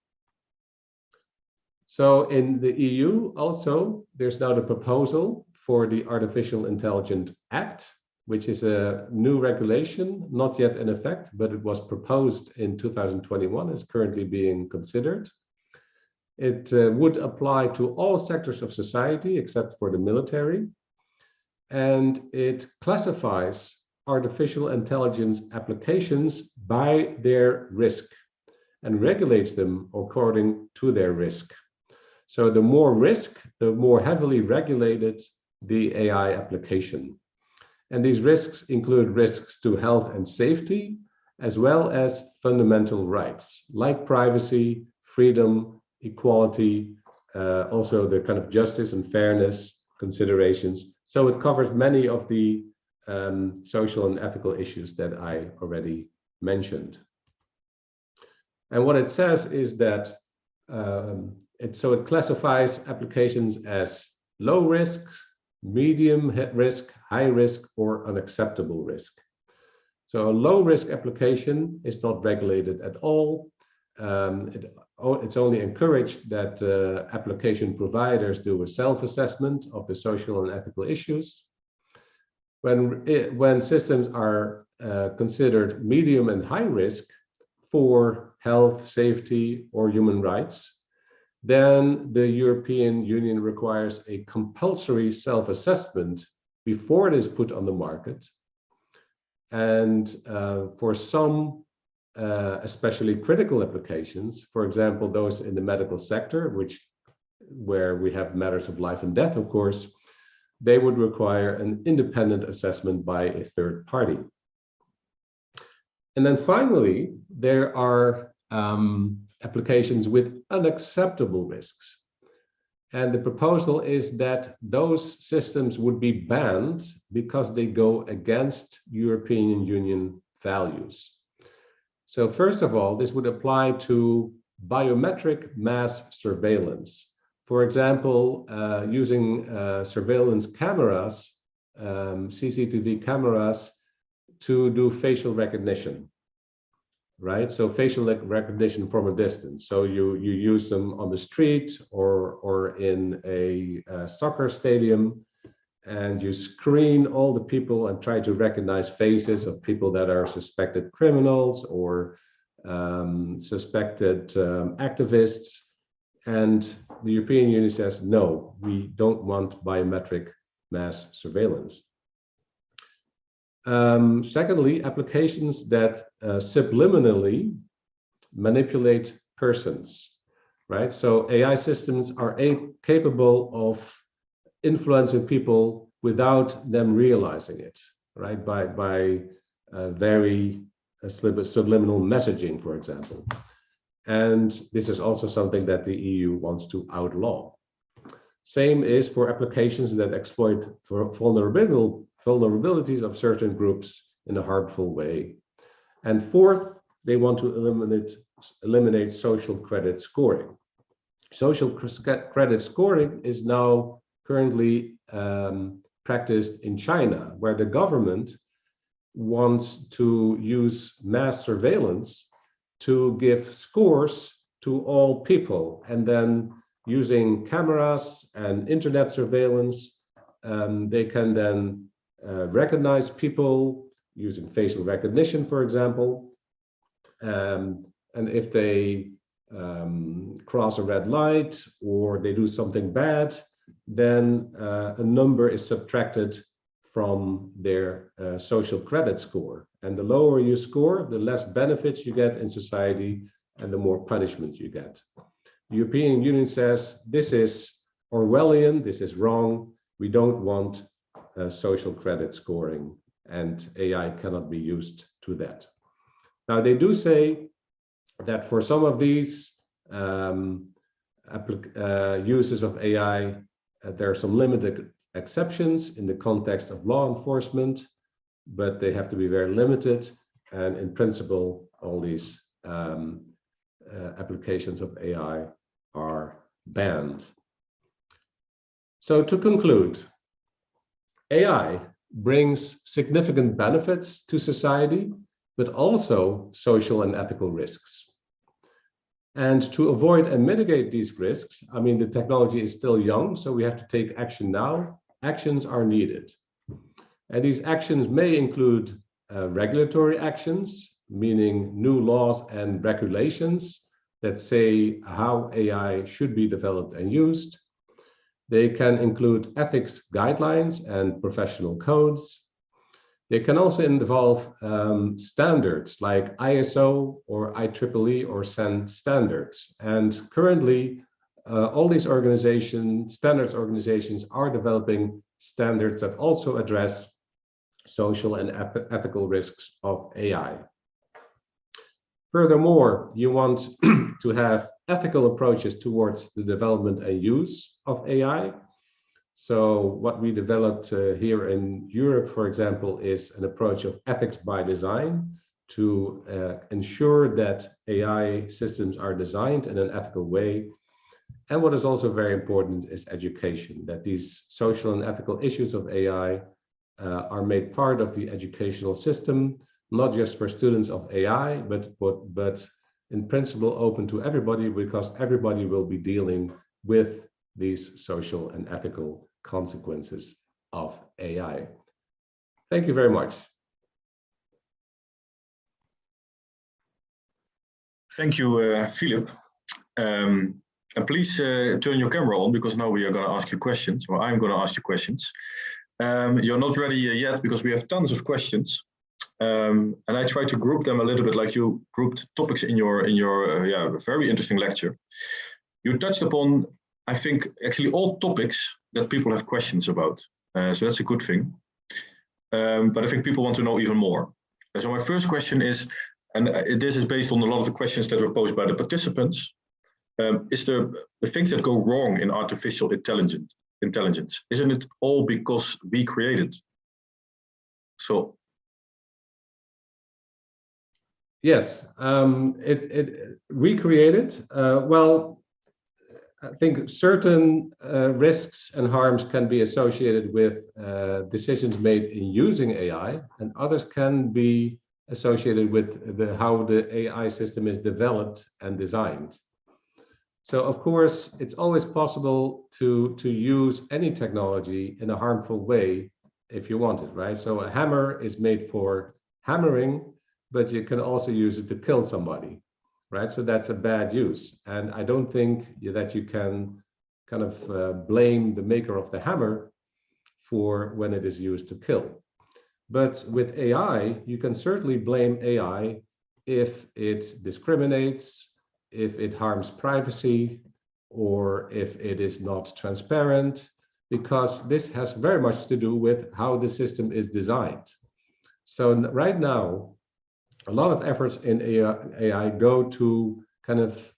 So in the EU also, there's now the proposal for the Artificial Intelligence Act, which is a new regulation, not yet in effect, but it was proposed in 2021, is currently being considered. It would apply to all sectors of society except for the military. And it classifies artificial intelligence applications by their risk and regulates them according to their risk. So the more risk, the more heavily regulated the AI application. And these risks include risks to health and safety, as well as fundamental rights, like privacy, freedom, equality, also the kind of justice and fairness considerations. So it covers many of the social and ethical issues that I already mentioned. And what it says is that it classifies applications as low risk, medium risk, high risk, or unacceptable risk. So a low risk application is not regulated at all. It's only encouraged that application providers do a self-assessment of the social and ethical issues. When systems are considered medium and high risk for health, safety, or human rights, then the European Union requires a compulsory self-assessment before it is put on the market. And for some especially critical applications, for example, those in the medical sector, where we have matters of life and death, of course, they would require an independent assessment by a third party. And then finally, there are applications with unacceptable risks. And the proposal is that those systems would be banned because they go against European Union values. So first of all, this would apply to biometric mass surveillance. For example, using surveillance cameras, CCTV cameras, to do facial recognition. right? So facial recognition from a distance. So you use them on the street or in a soccer stadium, and you screen all the people and try to recognize faces of people that are suspected criminals or suspected activists. And the European Union says, no, we don't want biometric mass surveillance. Secondly, applications that subliminally manipulate persons, right? So AI systems are capable of influencing people without them realizing it, right? By very subliminal messaging, for example. And this is also something that the EU wants to outlaw. Same is for applications that exploit vulnerabilities of certain groups in a harmful way. And fourth, they want to eliminate social credit scoring. Social credit scoring is now currently practiced in China, where the government wants to use mass surveillance to give scores to all people, and then using cameras and internet surveillance, they can then recognize people using facial recognition, for example. And if they cross a red light or they do something bad, then a number is subtracted from their social credit score. And the lower you score, the less benefits you get in society and the more punishment you get. The European Union says this is Orwellian, this is wrong. We don't want social credit scoring, and AI cannot be used to that. Now, they do say that for some of these uses of AI, there are some limited exceptions in the context of law enforcement, but they have to be very limited. And in principle, all these applications of AI are banned. So to conclude, AI brings significant benefits to society, but also social and ethical risks. And to avoid and mitigate these risks, I mean, the technology is still young, so we have to take action now. Actions are needed. And these actions may include regulatory actions, meaning new laws and regulations that say how AI should be developed and used. They can include ethics guidelines and professional codes. They can also involve standards like ISO or IEEE or CEN standards. And currently, all these standards organizations are developing standards that also address social and ethical risks of AI. Furthermore, you want to have ethical approaches towards the development and use of AI. So what we developed here in Europe, for example, is an approach of ethics by design to ensure that AI systems are designed in an ethical way. And what is also very important is education, that these social and ethical issues of AI are made part of the educational system, not just for students of AI, but in principle open to everybody, because everybody will be dealing with these social and ethical consequences of AI. Thank you very much. Thank you, Philip. And please turn your camera on, because now we are going to ask you questions, or I'm going to ask you questions. You're not ready yet because we have tons of questions. And I try to group them a little bit like you grouped topics in your very interesting lecture. You touched upon, I think, actually all topics that people have questions about. So that's a good thing. But I think people want to know even more. So my first question is, and this is based on a lot of the questions that were posed by the participants, is the things that go wrong in artificial intelligence, isn't it all because we created? So yes, we created. Well, I think certain risks and harms can be associated with decisions made in using AI, and others can be associated with how the AI system is developed and designed. So of course, it's always possible to use any technology in a harmful way if you want it, right? So a hammer is made for hammering, but you can also use it to kill somebody, right? So that's a bad use. And I don't think that you can kind of blame the maker of the hammer for when it is used to kill. But with AI, you can certainly blame AI if it discriminates, if it harms privacy, or if it is not transparent, because this has very much to do with how the system is designed. So right now, a lot of efforts in AI go to kind of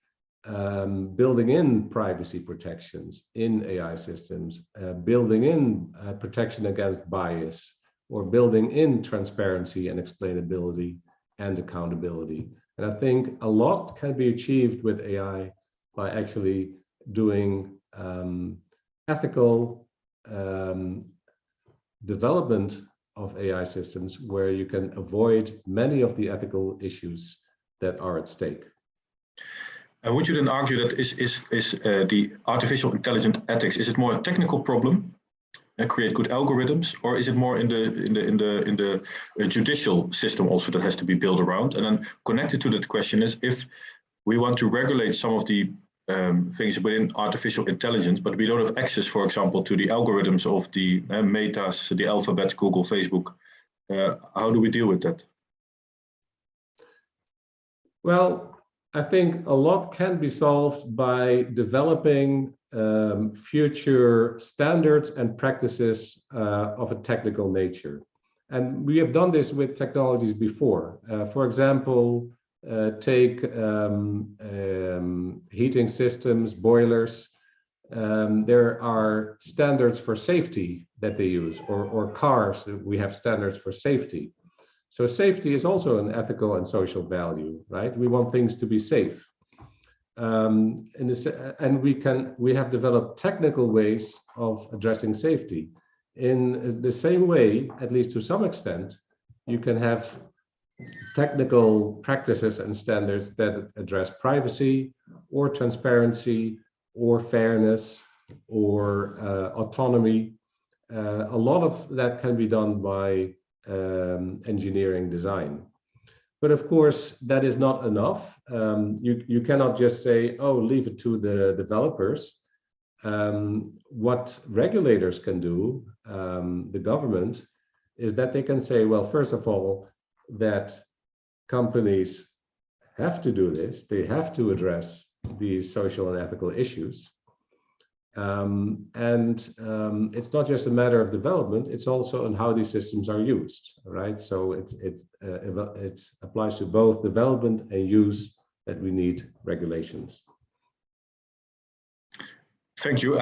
building in privacy protections in AI systems, building in protection against bias, or building in transparency and explainability and accountability. And I think a lot can be achieved with AI by actually doing ethical development of AI systems where you can avoid many of the ethical issues that are at stake. And would you then argue that is the artificial intelligence ethics, is it more a technical problem and create good algorithms, or is it more in the judicial system also that has to be built around? And then connected to that question is, if we want to regulate some of the things within artificial intelligence, but we don't have access, for example, to the algorithms of the Metas, the Alphabet, Google, Facebook, how do we deal with that? Well, I think a lot can be solved by developing future standards and practices of a technical nature. And we have done this with technologies before. For example, take heating systems, boilers. There are standards for safety that they use, or cars, we have standards for safety. So safety is also an ethical and social value, right? We want things to be safe. And we have developed technical ways of addressing safety. In the same way, at least to some extent, you can have technical practices and standards that address privacy or transparency or fairness or autonomy. A lot of that can be done by engineering design. But of course, that is not enough. You cannot just say, oh, leave it to the developers. What regulators can do, the government, is that they can say, well, first of all, that companies have to do this. They have to address these social and ethical issues. It's not just a matter of development, it's also on how these systems are used, right? So it applies to both development and use that we need regulations. Thank you.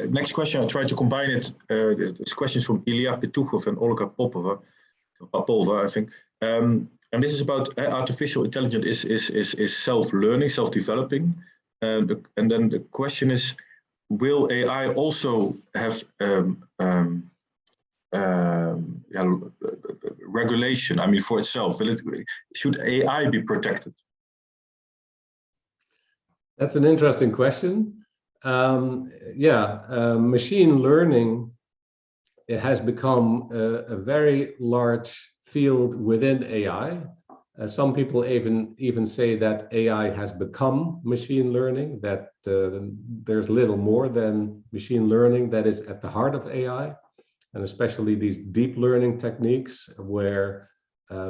Next question, I tried to combine it. It's questions from Ilya Petukhov and Olga Popova, I think. And this is about artificial intelligence is self-learning, self-developing. And then the question is, will AI also have regulation? I mean, for itself, should AI be protected? That's an interesting question. Machine learning, it has become a very large field within AI. Some people even say that AI has become machine learning, that there's little more than machine learning that is at the heart of AI, and especially these deep learning techniques where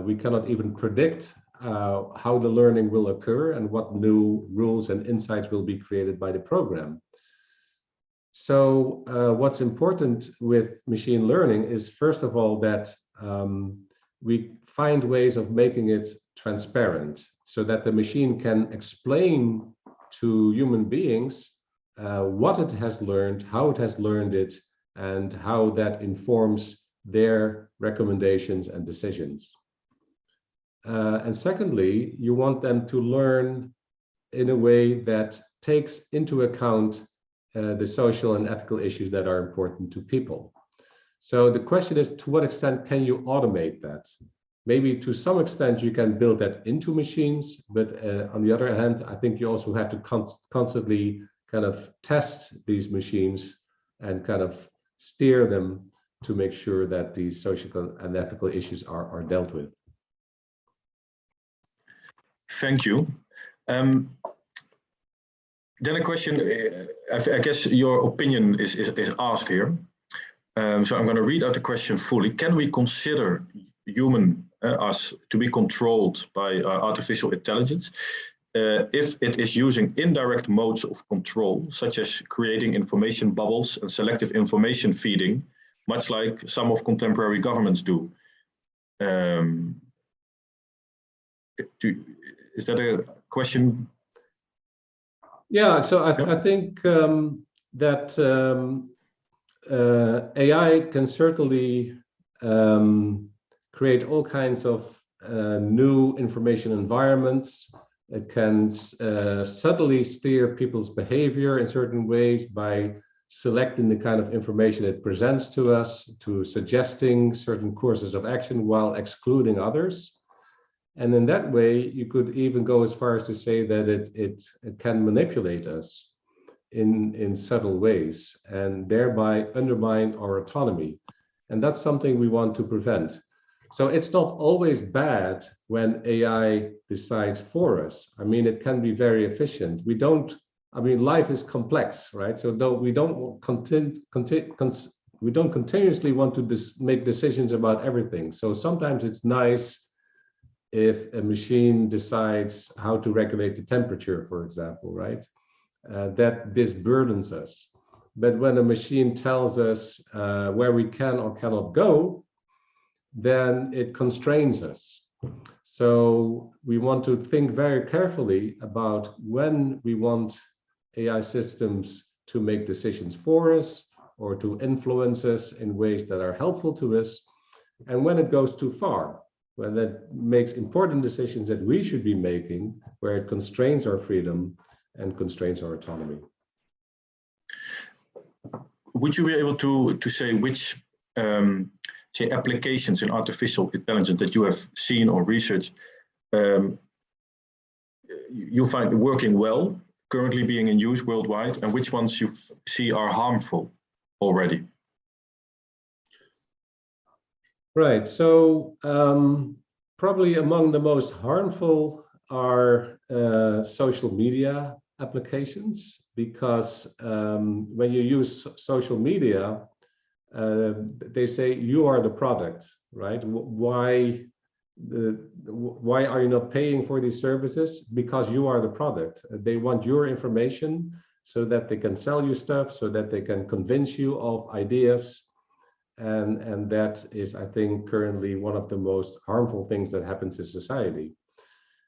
we cannot even predict how the learning will occur and what new rules and insights will be created by the program. So what's important with machine learning is, first of all, that we find ways of making it transparent so that the machine can explain to human beings what it has learned, how it has learned it, and how that informs their recommendations and decisions. And secondly, you want them to learn in a way that takes into account the social and ethical issues that are important to people. So the question is, to what extent can you automate that? maybe to some extent you can build that into machines, but on the other hand, I think you also have to constantly kind of test these machines and kind of steer them to make sure that these social and ethical issues are dealt with. Thank you. Then a question, I guess your opinion is asked here. So I'm going to read out the question fully. Can we consider us to be controlled by artificial intelligence if it is using indirect modes of control, such as creating information bubbles and selective information feeding, much like some of contemporary governments do? Is that a question? Yeah, so I think that AI can certainly create all kinds of new information environments. It can subtly steer people's behavior in certain ways by selecting the kind of information it presents to us, to suggesting certain courses of action while excluding others. And in that way, you could even go as far as to say that it can manipulate us in subtle ways and thereby undermine our autonomy. And that's something we want to prevent. So it's not always bad when AI decides for us. I mean, it can be very efficient. Life is complex, right? So though we don't continuously want to make decisions about everything. So sometimes it's nice if a machine decides how to regulate the temperature, for example, right? That this burdens us. But when a machine tells us where we can or cannot go, then it constrains us. So we want to think very carefully about when we want AI systems to make decisions for us or to influence us in ways that are helpful to us, and when it goes too far, when that makes important decisions that we should be making, where it constrains our freedom and constrains our autonomy. Would you be able to say which say applications in artificial intelligence that you have seen or researched you find working well, currently being in use worldwide, and which ones you see are harmful already? Right, so probably among the most harmful are social media applications, because when you use social media, they say you are the product, right? Why are you not paying for these services? Because you are the product. They want your information so that they can sell you stuff, so that they can convince you of ideas. And that is, I think, currently one of the most harmful things that happens in society.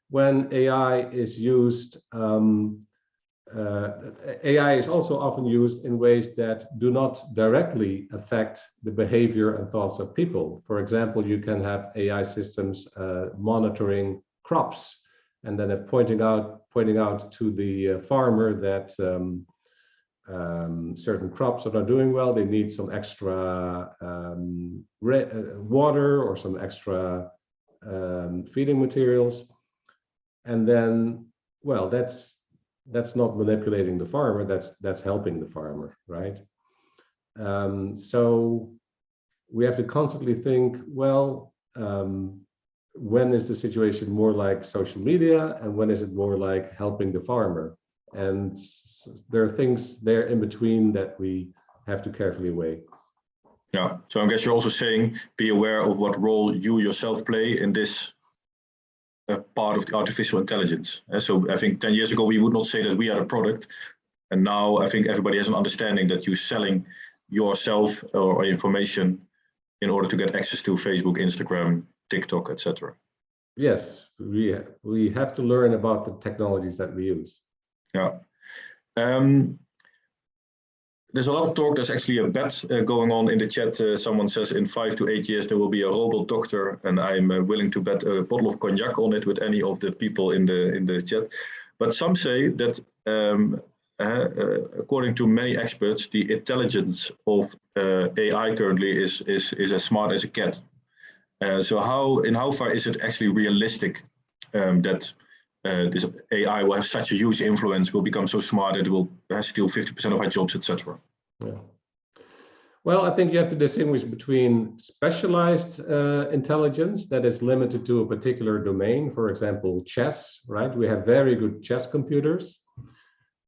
When AI is used, AI is also often used in ways that do not directly affect the behavior and thoughts of people. For example, you can have AI systems monitoring crops, and then pointing out to the farmer that certain crops that are doing well, they need some extra water or some extra feeding materials. And then, well, that's not manipulating the farmer, that's helping the farmer, right? So we have to constantly think, well, when is the situation more like social media, and when is it more like helping the farmer? And there are things there in between that we have to carefully weigh. Yeah, so I guess you're also saying, be aware of what role you yourself play in this part of the artificial intelligence. So I think 10 years ago, we would not say that we are a product. And now I think everybody has an understanding that you're selling yourself or information in order to get access to Facebook, Instagram, TikTok, etc. Yes, we have to learn about the technologies that we use. Yeah. There's a lot of talk. There's actually a bet going on in the chat. Someone says in 5 to 8 years there will be a robot doctor, and I'm willing to bet a bottle of cognac on it with any of the people in the chat. But some say that, according to many experts, the intelligence of AI currently is as smart as a cat. So how far is it actually realistic that this AI will have such a huge influence, will become so smart that it will steal 50% of our jobs, etc.? Yeah. Well, I think you have to distinguish between specialized intelligence that is limited to a particular domain, for example, chess, right? We have very good chess computers.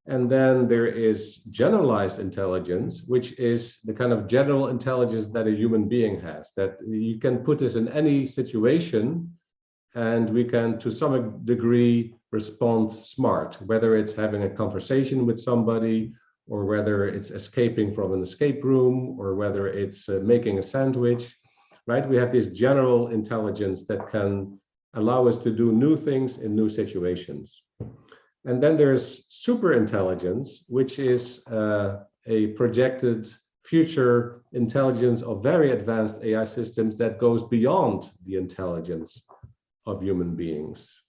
And then there is generalized intelligence, which is the kind of general intelligence that a human being has, that you can put us in any situation and we can, to some degree, respond smart, whether it's having a conversation with somebody, or whether it's escaping from an escape room, or whether it's making a sandwich, right? We have this general intelligence that can allow us to do new things in new situations. And then there's super intelligence, which is a projected future intelligence of very advanced AI systems that goes beyond the intelligence of human beings.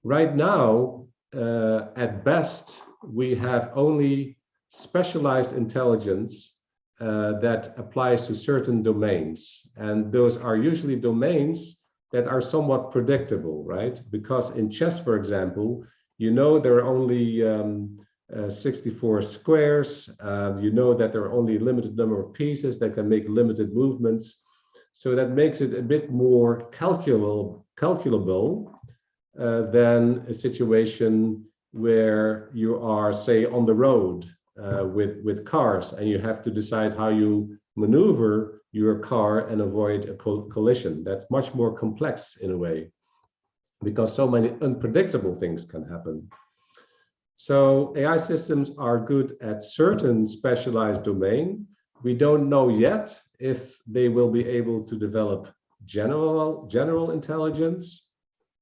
Right now, at best, we have only specialized intelligence that applies to certain domains. And those are usually domains that are somewhat predictable, right? Because in chess, for example, you know there are only 64 squares. You know that there are only a limited number of pieces that can make limited movements. So that makes it a bit more calculable than a situation where you are, say, on the road with cars, and you have to decide how you maneuver your car and avoid a collision. That's much more complex in a way, because so many unpredictable things can happen. So AI systems are good at certain specialized domain. We don't know yet if they will be able to develop general intelligence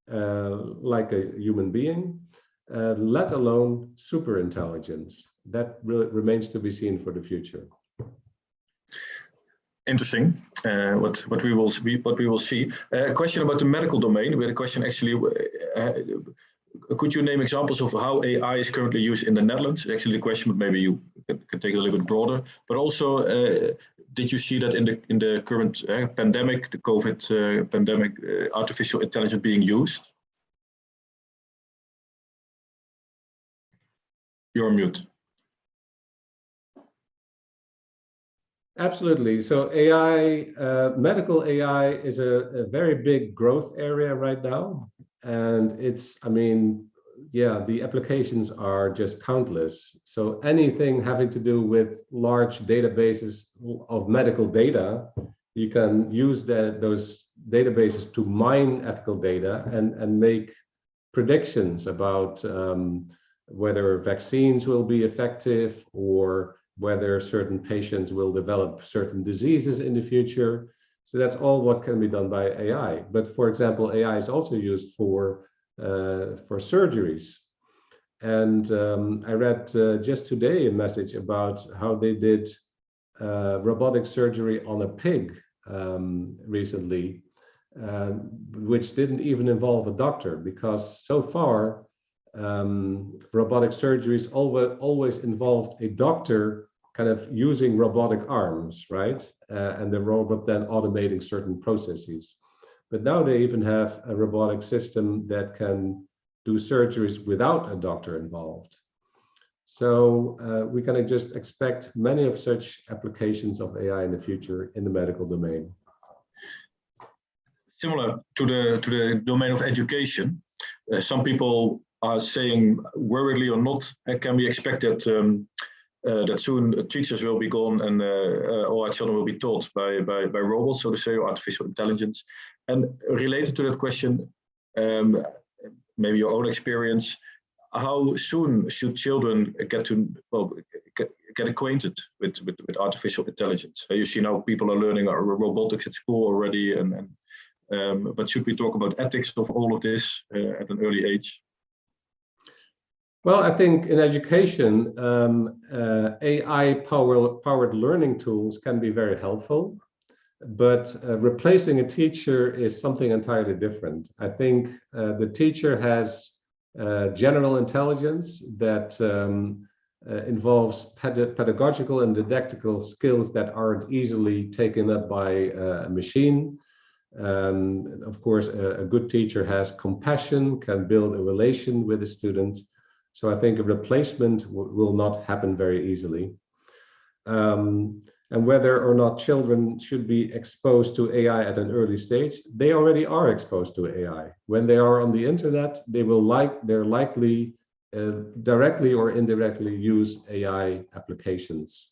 like a human being, let alone super intelligence. That really remains to be seen for the future. Interesting. What we will see. A question about the medical domain. We had a question actually. Could you name examples of how AI is currently used in the Netherlands? Actually, the question, but maybe you can take it a little bit broader. But also, did you see that in the current pandemic, the COVID pandemic, artificial intelligence being used? You're on mute. Absolutely. So AI, medical AI is a very big growth area right now. And it's, I mean, yeah, the applications are just countless. So anything having to do with large databases of medical data, you can use those databases to mine ethical data and make predictions about whether vaccines will be effective, or whether certain patients will develop certain diseases in the future. So that's all what can be done by AI. But for example, AI is also used for surgeries. And I read just today a message about how they did robotic surgery on a pig recently, which didn't even involve a doctor, because so far robotic surgeries always involved a doctor kind of using robotic arms, right? And the robot then automating certain processes. But now they even have a robotic system that can do surgeries without a doctor involved. So we can just expect many of such applications of AI in the future in the medical domain. Similar to the domain of education, some people are saying, worriedly or not, can we expect that that soon teachers will be gone and all our children will be taught by robots, so to say, or artificial intelligence? And related to that question, maybe your own experience, how soon should children get acquainted with artificial intelligence? You see now people are learning robotics at school already, but should we talk about ethics of all of this at an early age? Well, I think in education, AI-powered learning tools can be very helpful, but replacing a teacher is something entirely different. I think the teacher has general intelligence that involves pedagogical and didactical skills that aren't easily taken up by a machine. Of course, a good teacher has compassion, can build a relation with the student. So I think a replacement will not happen very easily. And whether or not children should be exposed to AI at an early stage, they already are exposed to AI. When they are on the internet, they're likely directly or indirectly use AI applications.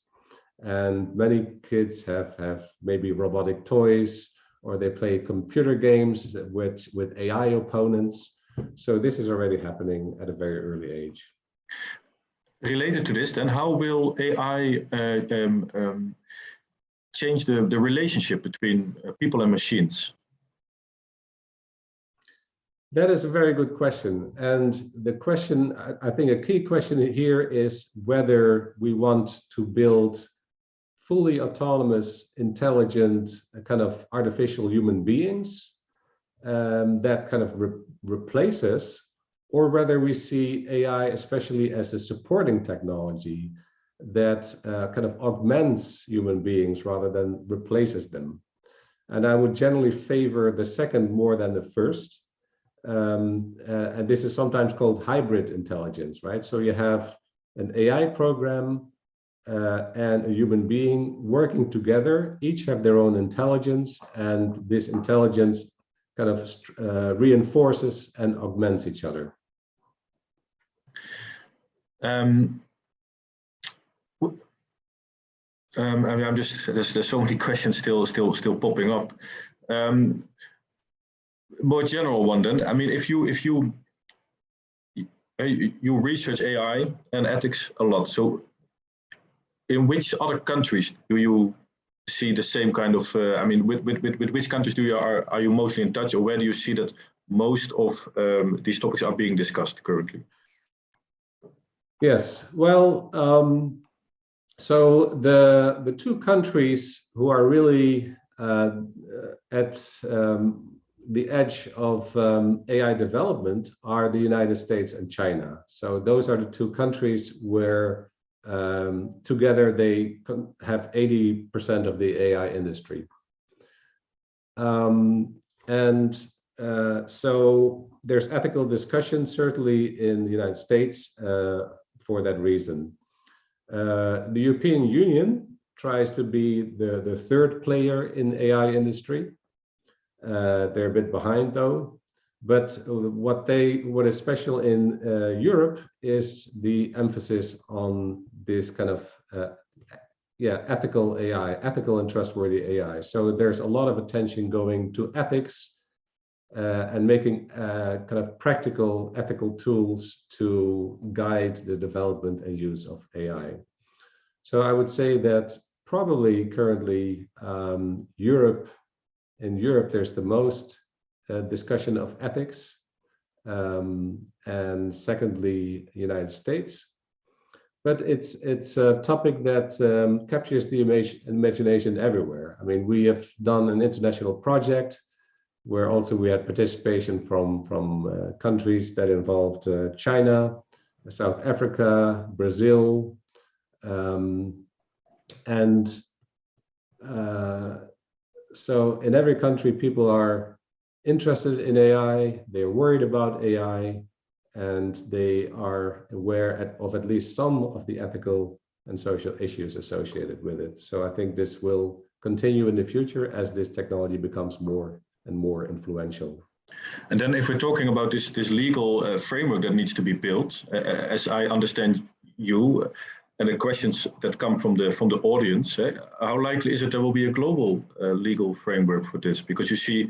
And many kids have maybe robotic toys, or they play computer games with AI opponents. So this is already happening at a very early age. Related to this, then, how will AI change the relationship between people and machines? That is a very good question. And the question, I think a key question here is whether we want to build fully autonomous, intelligent, kind of artificial human beings that kind of replace us, or whether we see AI especially as a supporting technology that kind of augments human beings rather than replaces them. And I would generally favor the second more than the first. And this is sometimes called hybrid intelligence, right? So you have an AI program and a human being working together, each have their own intelligence, and this intelligence kind of reinforces and augments each other. I'm just there's so many questions still popping up. More general one then. I mean, if you research AI and ethics a lot, so in which other countries do you see the same kind of? I mean, with which countries are you mostly in touch, or where do you see that most of these topics are being discussed currently? Yes, well, so the two countries who are really at the edge of AI development are the United States and China. So those are the two countries where together they have 80% of the AI industry. So there's ethical discussion certainly in the United States for that reason. The European Union tries to be the third player in the AI industry. They're a bit behind though, but what is special in Europe is the emphasis on this kind of ethical AI, ethical and trustworthy AI. So there's a lot of attention going to ethics and making kind of practical ethical tools to guide the development and use of AI. So I would say that probably currently in Europe there's the most discussion of ethics, and secondly United States. But it's a topic that captures the imagination everywhere. I mean, we have done an international project where also we had participation from countries that involved China, South Africa, Brazil, so in every country people are interested in AI, they're worried about AI, and they are aware of at least some of the ethical and social issues associated with it. So I think this will continue in the future as this technology becomes more and more influential. And then if we're talking about this legal framework that needs to be built, as I understand you, and the questions that come from the audience, how likely is it there will be a global legal framework for this? Because you see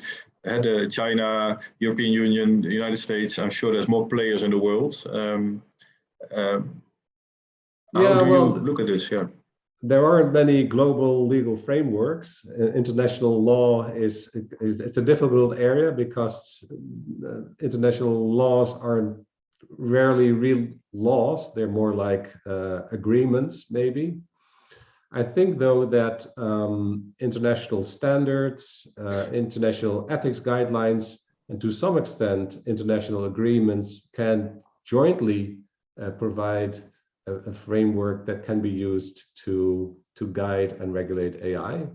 China, European Union, the United States, I'm sure there's more players in the world. How do you look at this? Yeah. There aren't many global legal frameworks. International law it's a difficult area because international laws are rarely real laws. They're more like agreements, maybe. I think, though, that international standards, international ethics guidelines, and to some extent, international agreements can jointly provide a framework that can be used to guide and regulate AI.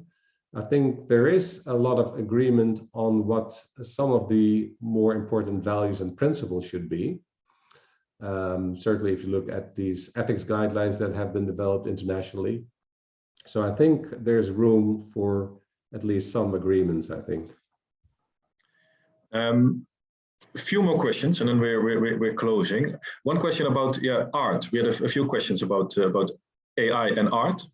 I think there is a lot of agreement on what some of the more important values and principles should be. Certainly, if you look at these ethics guidelines that have been developed internationally. So I think there's room for at least some agreements, I think. A few more questions, and then we're closing. One question about art. We had a few questions about AI and art.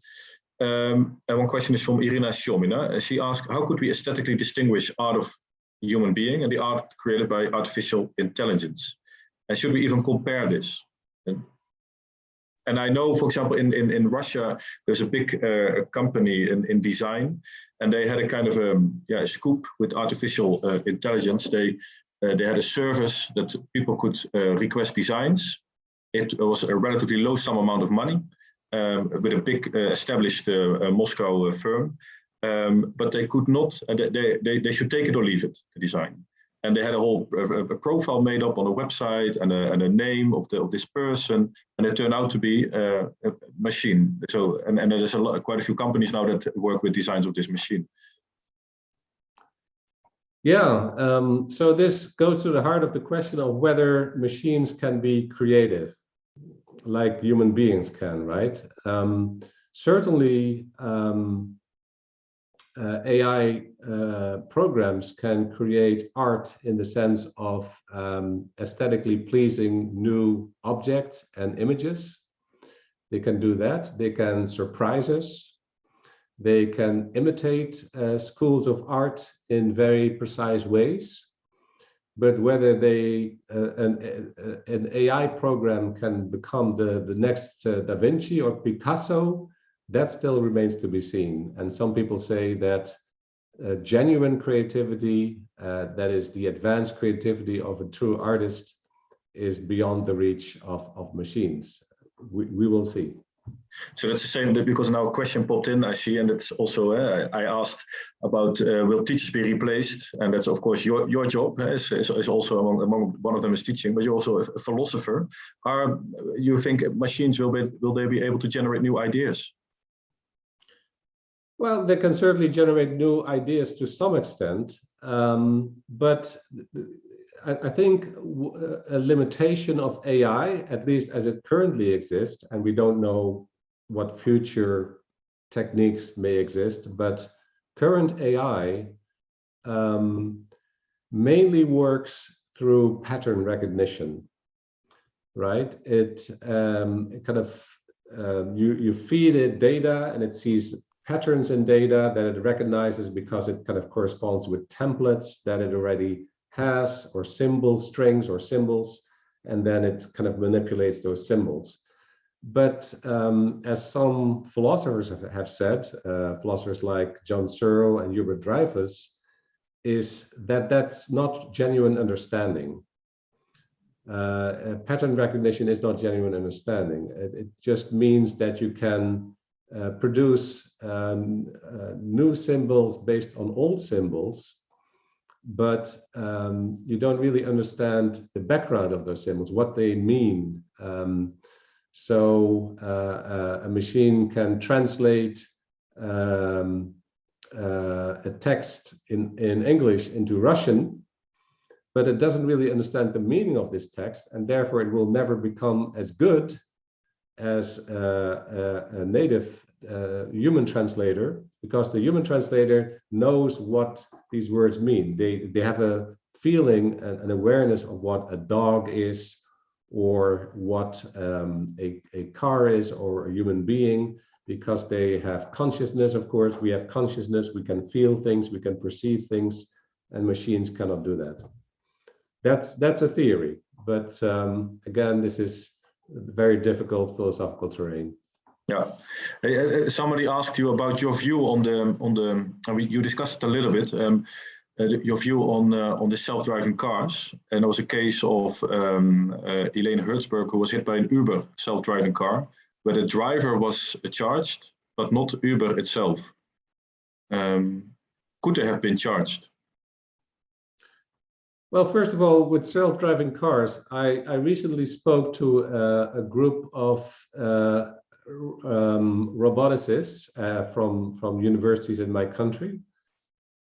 And one question is from Irina Shomina. She asked, how could we aesthetically distinguish art of human being and the art created by artificial intelligence? And should we even compare this? And I know, for example, in Russia, there's a big company in design, and they had a kind of a scoop with artificial intelligence. They had a service that people could request designs. It was a relatively low sum amount of money with a big established Moscow firm, but they could not, and they should take it or leave it, the design. And they had a whole profile made up on a website and a name of this person, and it turned out to be a machine. So, and there's quite a few companies now that work with designs of this machine. Yeah, so this goes to the heart of the question of whether machines can be creative, like human beings can, right? Certainly, AI programs can create art in the sense of aesthetically pleasing new objects and images. They can do that. They can surprise us. They can imitate schools of art in very precise ways. But whether an AI program can become the next Da Vinci or Picasso, that still remains to be seen. And some people say that genuine creativity, that is the advanced creativity of a true artist, is beyond the reach of machines. We will see. So that's the same, because now a question popped in, I see, and it's also, I asked about will teachers be replaced? And that's of course your job, is also among one of them is teaching, but you're also a philosopher. You think machines will they be able to generate new ideas? Well, they can certainly generate new ideas to some extent, but I think a limitation of AI, at least as it currently exists, and we don't know what future techniques may exist, but current AI mainly works through pattern recognition, right? It kind of, you feed it data and it sees patterns in data that it recognizes because it kind of corresponds with templates that it already has, or symbols, strings or symbols, and then it kind of manipulates those symbols. But as some philosophers have said, philosophers like John Searle and Hubert Dreyfus, is that that's not genuine understanding. Pattern recognition is not genuine understanding. It just means that you can produce new symbols based on old symbols, but you don't really understand the background of those symbols, what they mean. So a machine can translate a text in English into Russian, but it doesn't really understand the meaning of this text, and therefore it will never become as good as a native human translator, because the human translator knows what these words mean. They have a feeling and an awareness of what a dog is, or what a car is, or a human being, because they have consciousness. Of course, we have consciousness, we can feel things, we can perceive things, and machines cannot do that. That's a theory, but again, this is very difficult philosophical terrain. Yeah, somebody asked you about your view on the. You discussed it a little bit. Your view on the self-driving cars, and there was a case of Elaine Hertzberg, who was hit by an Uber self-driving car, where the driver was charged, but not Uber itself. Could they have been charged? Well, first of all, with self-driving cars, I recently spoke to a group of roboticists from universities in my country.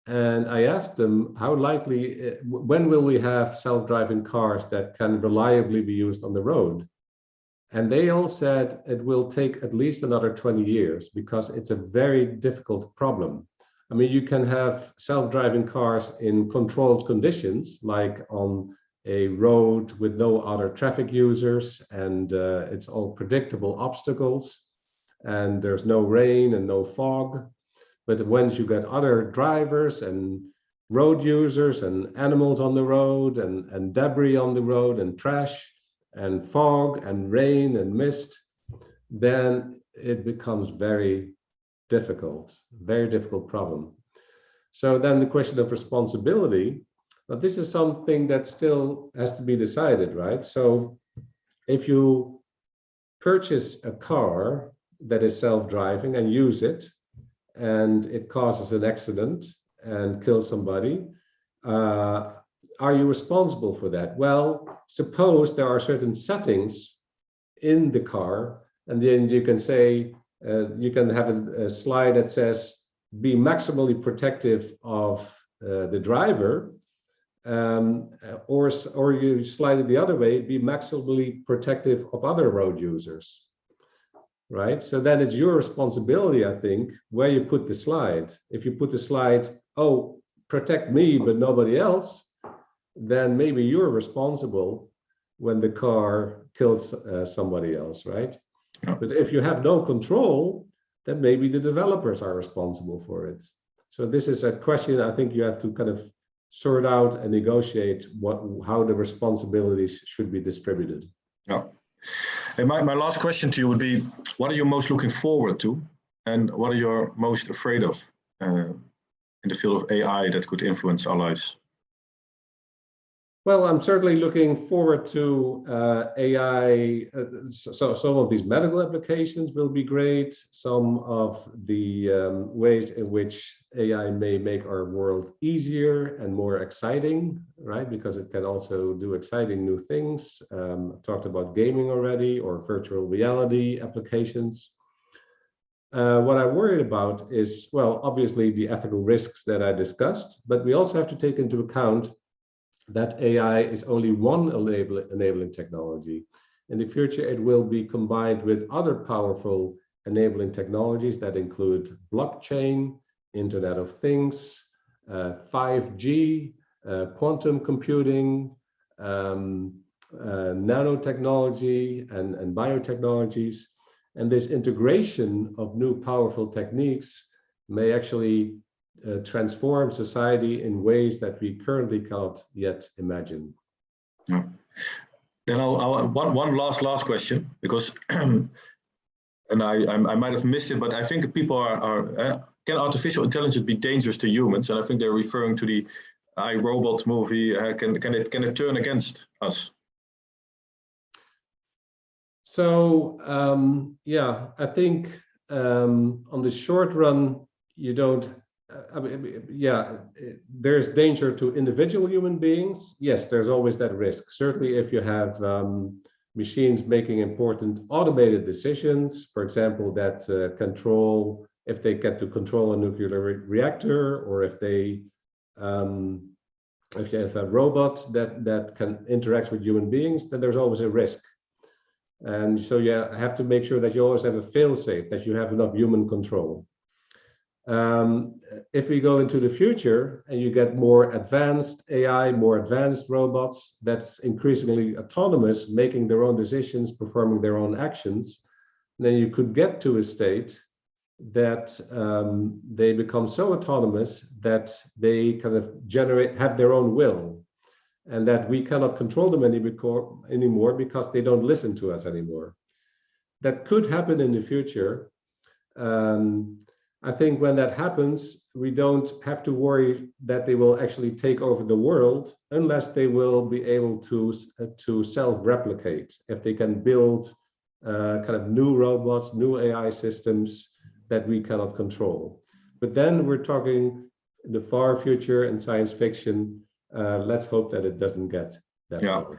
And I asked them how likely, when will we have self-driving cars that can reliably be used on the road? And they all said it will take at least another 20 years because it's a very difficult problem. I mean, you can have self-driving cars in controlled conditions, like on a road with no other traffic users, and it's all predictable obstacles, and there's no rain and no fog. But once you get other drivers and road users and animals on the road and debris on the road and trash and fog and rain and mist, then it becomes very difficult problem. So then the question of responsibility, but this is something that still has to be decided, right? So if you purchase a car that is self-driving and use it, and it causes an accident and kills somebody, are you responsible for that? Well, suppose there are certain settings in the car, and then you can say, you can have a slide that says, be maximally protective of the driver, or you slide it the other way, be maximally protective of other road users. Right? So then it's your responsibility, I think, where you put the slide. If you put the slide, oh, protect me, but nobody else, then maybe you're responsible when the car kills somebody else, right? Yeah. But if you have no control, then maybe the developers are responsible for it. So this is a question I think you have to kind of sort out and negotiate how the responsibilities should be distributed. Yeah. And my last question to you would be, what are you most looking forward to, and what are you most afraid of in the field of AI that could influence our lives? Well, I'm certainly looking forward to AI. So some of these medical applications will be great. Some of the ways in which AI may make our world easier and more exciting, right? Because it can also do exciting new things. Talked about gaming already, or virtual reality applications. What I'm worried about is, well, obviously the ethical risks that I discussed, but we also have to take into account that AI is only one enabling technology. In the future, it will be combined with other powerful enabling technologies that include blockchain, Internet of Things, 5G, quantum computing, nanotechnology, and biotechnologies. And this integration of new powerful techniques may actually transform society in ways that we currently cannot yet imagine. Yeah. Then I'll one last question, because and I might have missed it, but I think people can artificial intelligence be dangerous to humans? And I think they're referring to the iRobot movie. Can it turn against us? So yeah, I think on the short run, you don't. I mean, yeah, there's danger to individual human beings. Yes, there's always that risk. Certainly, if you have machines making important automated decisions, for example, that control, if they get to control a nuclear reactor, or if they, if you have a robot that can interact with human beings, then there's always a risk. And so you have to make sure that you always have a fail-safe, that you have enough human control. If we go into the future and you get more advanced AI, more advanced robots that's increasingly autonomous, making their own decisions, performing their own actions, then you could get to a state that they become so autonomous that they kind of have their own will, and that we cannot control them anymore because they don't listen to us anymore. That could happen in the future. I think when that happens, we don't have to worry that they will actually take over the world, unless they will be able to self-replicate. If they can build kind of new robots, new AI systems that we cannot control. But then we're talking in the far future and science fiction. Let's hope that it doesn't get that far.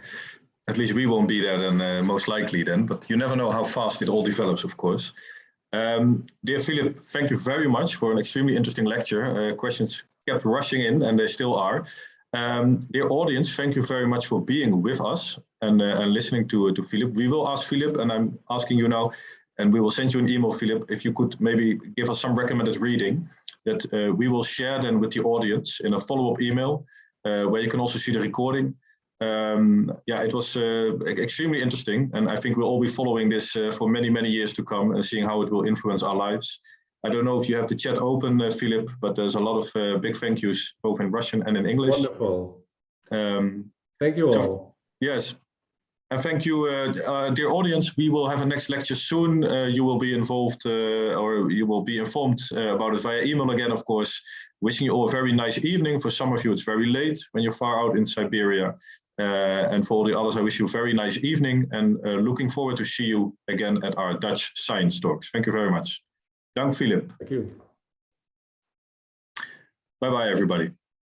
At least we won't be there then, most likely then, but you never know how fast it all develops, of course. Dear Philip, thank you very much for an extremely interesting lecture. Questions kept rushing in, and they still are. Dear audience, thank you very much for being with us and listening to Philip. We will ask Philip, and I'm asking you now, and we will send you an email, Philip, if you could maybe give us some recommended reading that we will share then with the audience in a follow-up email, where you can also see the recording. Yeah, it was extremely interesting, and I think we'll all be following this for many, many years to come and seeing how it will influence our lives. I don't know if you have the chat open, Philip, but there's a lot of big thank yous, both in Russian and in English. Wonderful. Thank you all. Yes, and thank you, dear audience. We will have a next lecture soon. You will be involved, or you will be informed about it via email again, of course. Wishing you all a very nice evening. For some of you, it's very late when you're far out in Siberia. And for all the others, I wish you a very nice evening, and looking forward to see you again at our Dutch Science Talks. Thank you very much. Dank, Philip. Thank you. Bye-bye, everybody.